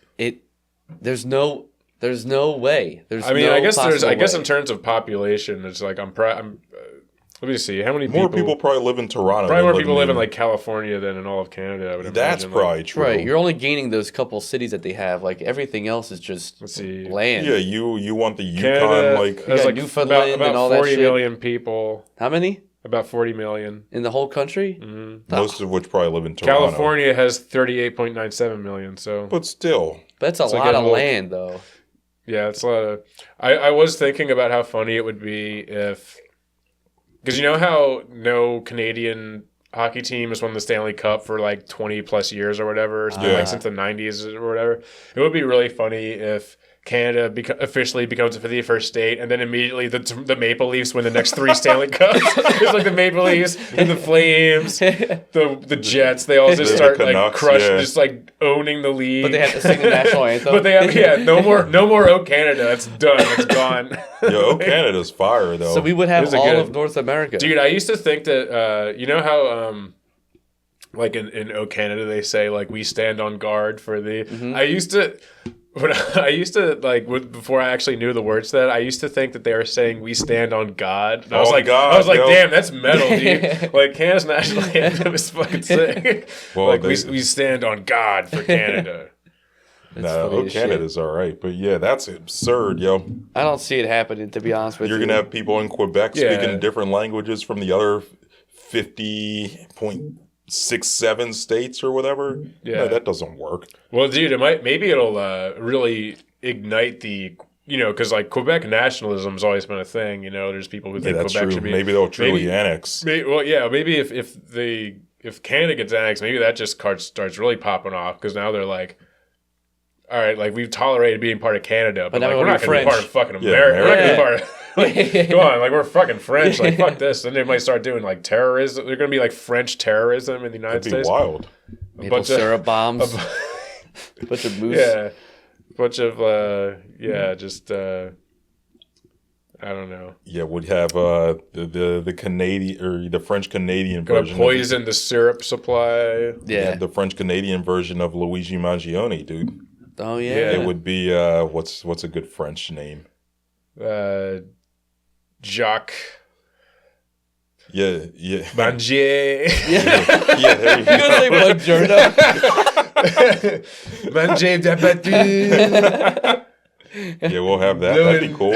There's no way. I guess in terms of population, it's like let me see how many more people probably live in Toronto. Probably more people live in like California than in all of Canada. I would imagine. That's probably true. Right, you're only gaining those couple cities that they have. Like everything else is just land. Yeah, you want the Yukon, Canada, like there's like Newfoundland about and all that shit. 40 million people. How many? About 40 million in the whole country. Mm-hmm. Most of which probably live in Toronto. California has 38.97 million. So, but still, that's a lot of land, though. Yeah, it's a lot of. I was thinking about how funny it would be if, because you know how no Canadian hockey team has won the Stanley Cup for like 20 plus years or whatever, like since the 90s or whatever. It would be really funny if Canada officially becomes a 51st state, and then immediately the Maple Leafs win the next 3 Stanley Cups. It's like the Maple Leafs and the Flames, the Jets. They all just start like crushing, just like owning the league. But they have to sing the national anthem. But they have no more "Oh Canada." It's done. It's gone. Yo, "Oh Canada's fire" though. So we would have all of North America. Dude, I used to think that you know how like in "Oh Canada" they say like we stand on guard for the. Mm-hmm. I used to like before I actually knew the words to that. I used to think that they were saying "We stand on God." And I was like, damn, that's metal, dude. Like Canada's national anthem is fucking sick. Well, like we stand on God for Canada. No, Canada's all right, but yeah, that's absurd, yo. I don't see it happening, to be honest with you. You're gonna have people in Quebec speaking different languages from the other 50.67 states or whatever. Yeah, no, that doesn't work. Well, dude, maybe it'll really ignite the, because like Quebec nationalism has always been a thing. There's people who think Quebec should be. Maybe they'll truly annex. Maybe if Canada gets annexed, maybe that just starts really popping off because now they're like, all right, like we've tolerated being part of Canada, but like, we're not going to be part of fucking America. We're not going to be part of. Like, come on, like we're fucking French. Like fuck this. Then they might start doing like terrorism. They're going to be like French terrorism in the United States. That'd be wild. Maple syrup bombs. A bunch of moose. Yeah, bunch of just I don't know. Yeah, we'd have the Canadian or the French Canadian version. Poison the syrup supply. Yeah, the French Canadian version of Luigi Mangione, dude. Oh yeah. It would be what's a good French name? Jacques. Yeah. Manger. Yeah, there you go. Say Manger d'abattu. Yeah, we'll have that. That'd be cool.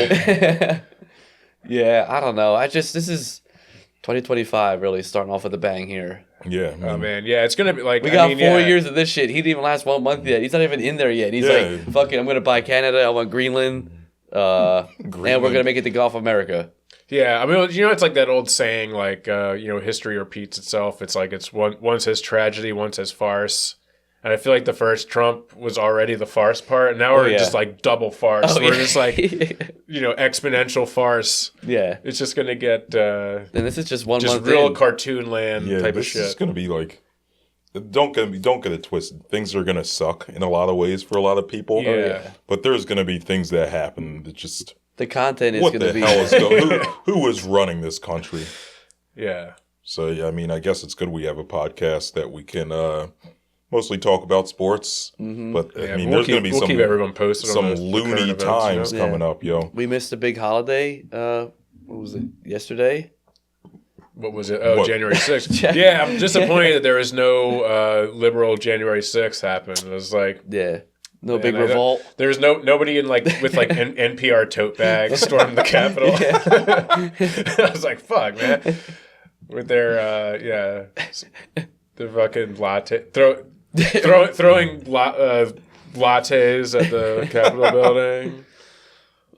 Yeah, I don't know. This is 2025 really starting off with a bang here. Yeah. Oh man, yeah, it's gonna be like We got 4 years of this shit. He didn't even last 1 month yet. He's not even in there yet. He's like, fuck it, I'm gonna buy Canada. I want Greenland. And we're gonna make it to Gulf America. Yeah, I mean, it's like that old saying, like, history repeats itself. It's like it's one says tragedy, one says farce. And I feel like the first Trump was already the farce part, and now we're just like double farce. We're just like, exponential farce. Yeah. It's just going to get... and this is just 1 month real in. cartoon land type of shit. This is going to be like... Don't get it twisted. Things are going to suck in a lot of ways for a lot of people. Yeah. But there's going to be things that happen that just... The content is going to be... What the hell is who is running this country? Yeah. So, yeah, I mean, I guess it's good we have a podcast that we can... mostly talk about sports, but I mean, there's going to be keep everyone posted some on loony times coming up, yo. We missed a big holiday. What was it? Yesterday? What was it? Oh, January 6th. Yeah, I'm disappointed that there was no liberal January 6th happen. It was like... Yeah. No big revolt. There's nobody in with NPR tote bags storming the Capitol. I was like, fuck, man. With their, the fucking latte... throwing lattes at the Capitol building.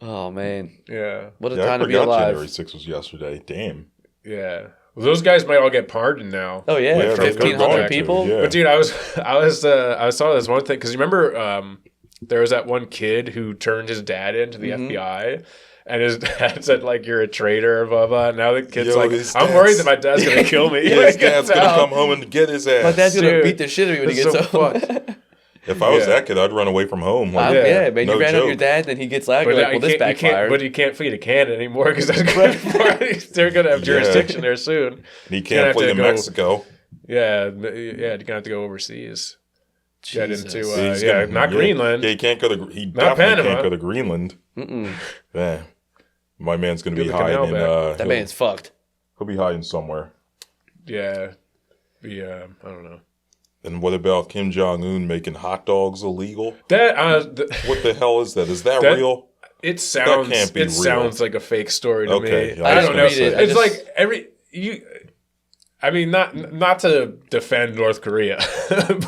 Oh man, yeah. What a time to be alive. January 6th was yesterday. Damn. Yeah. Well, those guys might all get pardoned now. Oh yeah, 1,500 people. Yeah. But dude, I saw this one thing because you remember there was that one kid who turned his dad into the FBI. And his dad said, like, you're a traitor, blah, blah. Now the kid's I'm worried that my dad's going to kill me. His dad's going to come home and get his ass. My dad's going to beat the shit out of me when he gets home. If I was that kid, I'd run away from home. Man. You ran up your dad, then he gets like, well, this backfired. But he can't flee to Canada anymore because they're going to have jurisdiction there soon. And he can't flee to Mexico. Yeah, you're going to have to go overseas. Get into, not Greenland. Yeah, he can't go to, he not definitely Panama. can't go to Greenland. Yeah. My man's going to be hiding in... that man's fucked. He'll be hiding somewhere. Yeah. I don't know. And what about Kim Jong-un making hot dogs illegal? That what the hell is that? Is that real? It sounds. That can't be real. sounds like a fake story to me. I don't know. It's like I mean, not to defend North Korea,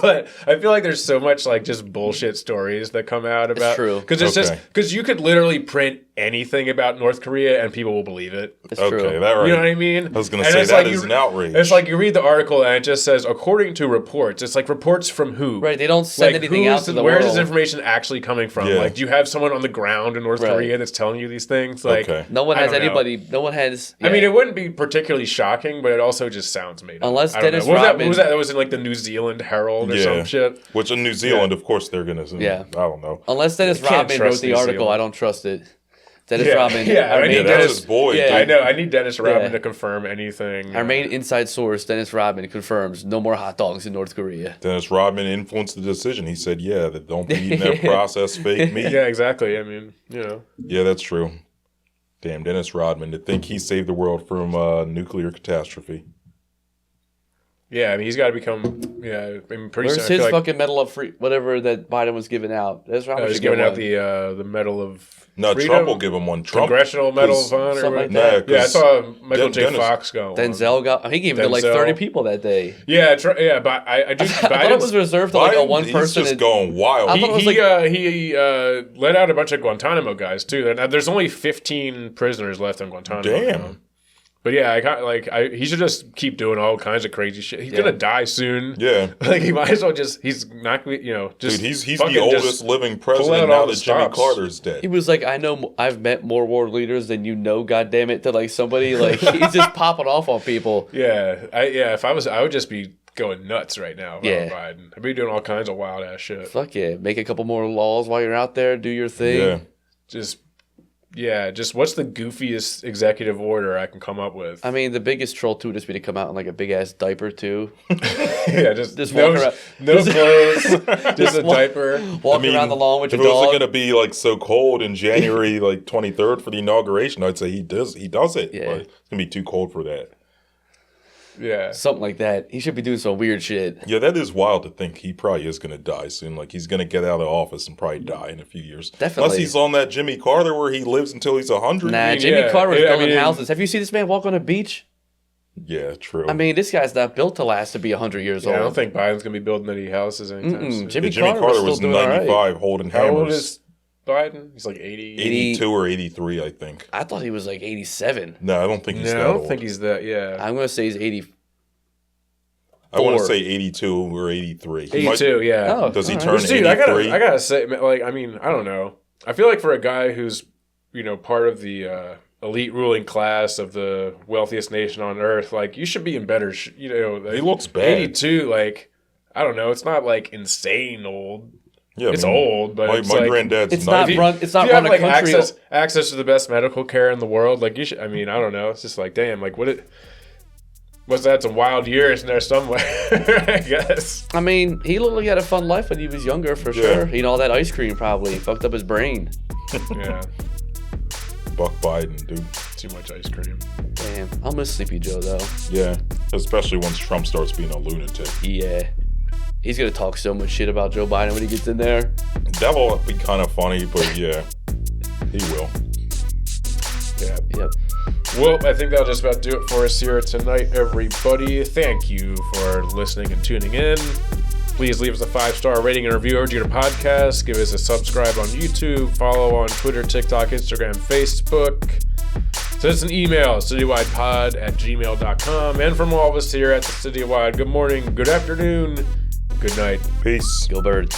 but I feel like there's so much like just bullshit stories that come out about. It's true. Because it's because you could literally print anything about North Korea and people will believe it. It's true. That right. You know what I mean? I was going to say that is an outrage. It's like you read the article and it just says, according to reports. It's like reports from who? Right. They don't send anything out to the world. Where is this information actually coming from? Yeah. Like, do you have someone on the ground in North Korea that's telling you these things? Like, no one has anybody. No one has. I mean, it wouldn't be particularly shocking, but it also just sounds made up. Unless Dennis Rodman. Rodman. What was that? That was in like the New Zealand Herald or some shit. Which in New Zealand, of course, they're going to. I don't know. Unless Dennis Rodman wrote the article, I don't trust it. Dennis Rodman. I need Dennis. His boy. Yeah, I know. I need Dennis Rodman to confirm anything. Our main inside source, Dennis Rodman, confirms no more hot dogs in North Korea. Dennis Rodman influenced the decision. He said, that don't be eating that processed fake meat. Yeah, exactly. I mean, Yeah, that's true. Damn, Dennis Rodman. To think he saved the world from nuclear catastrophe. Yeah, I mean, he's got to become. Yeah, I mean, pretty soon. Where's his fucking Medal of Free, whatever that Biden was giving out? That's right. He's giving out the Medal of. No, Freedom? Trump will give him one. Congressional Medal of Honor. Something like that. Yeah, I saw Michael J. Fox go. Denzel got. He gave it to like 30 people that day. Yeah, but I thought it was reserved to like a one person. He's just going wild. He let out a bunch of Guantanamo guys too. There's only 15 prisoners left in Guantanamo. Damn. But yeah, he should just keep doing all kinds of crazy shit. He's gonna die soon. Yeah, like he might as well he's not just. Dude, he's the oldest living president now that Jimmy Carter's dead. He was like, I've met more world leaders than you know. God damn it, to like somebody like he's just popping off on people. Yeah, if I would just be going nuts right now. Biden. I'd be doing all kinds of wild ass shit. Fuck yeah, make a couple more laws while you're out there. Do your thing. Yeah. Just what's the goofiest executive order I can come up with? I mean, the biggest troll too would just be to come out in like a big ass diaper too. Yeah, just walk around, no clothes, just a diaper. Walking around the lawn with your dog. If it wasn't going to be like so cold in January, like 23rd for the inauguration, I'd say he does it. Yeah. But it's going to be too cold for that. Yeah. Something like that. He should be doing some weird shit. Yeah, that is wild to think he probably is going to die soon. Like, he's going to get out of office and probably die in a few years. Definitely. Unless he's on that Jimmy Carter where he lives until he's 100. Nah, Jimmy Carter was building houses. Have you seen this man walk on a beach? Yeah, true. I mean, this guy's not built to last to be 100 years old. I don't think Biden's going to be building any houses anytime soon. Jimmy Carter was 95 holding hammers. How old is Biden? He's like 80. 82 or 83, I think. I thought he was like 87. No, I don't think he's that old. I don't old. think he's that, yeah. I'm going to say he's 80. I want to say 82 or 83. 82, yeah. Oh, does he right. turn 83? I gotta say, like, I mean, I don't know. I feel like for a guy who's, part of the elite ruling class of the wealthiest nation on earth, like, you should be in better, like, he looks bad. 82, like, I don't know. It's not, like, insane old. Yeah, it's old, but it's my like, granddad's it's not run. It's not if you run have, a like, country. access to the best medical care in the world. Like you should. I mean, I don't know. It's just like, damn. Like, must have had some wild years in there somewhere. I guess. I mean, he looked like he had a fun life when he was younger, for sure. All that ice cream probably fucked up his brain. Yeah. Buck Biden, dude. Too much ice cream. Damn, I'll miss Sleepy Joe though. Yeah, especially once Trump starts being a lunatic. Yeah. He's going to talk so much shit about Joe Biden when he gets in there. That will be kind of funny, but yeah, he will. Yeah. Yep. Well, I think that'll just about do it for us here tonight, everybody. Thank you for listening and tuning in. Please leave us a 5-star rating and review over to your podcast. Give us a subscribe on YouTube. Follow on Twitter, TikTok, Instagram, Facebook. Send us an email, citywidepod@gmail.com. And from all of us here at the Citywide, good morning, good afternoon, good night. Peace. Go Birds.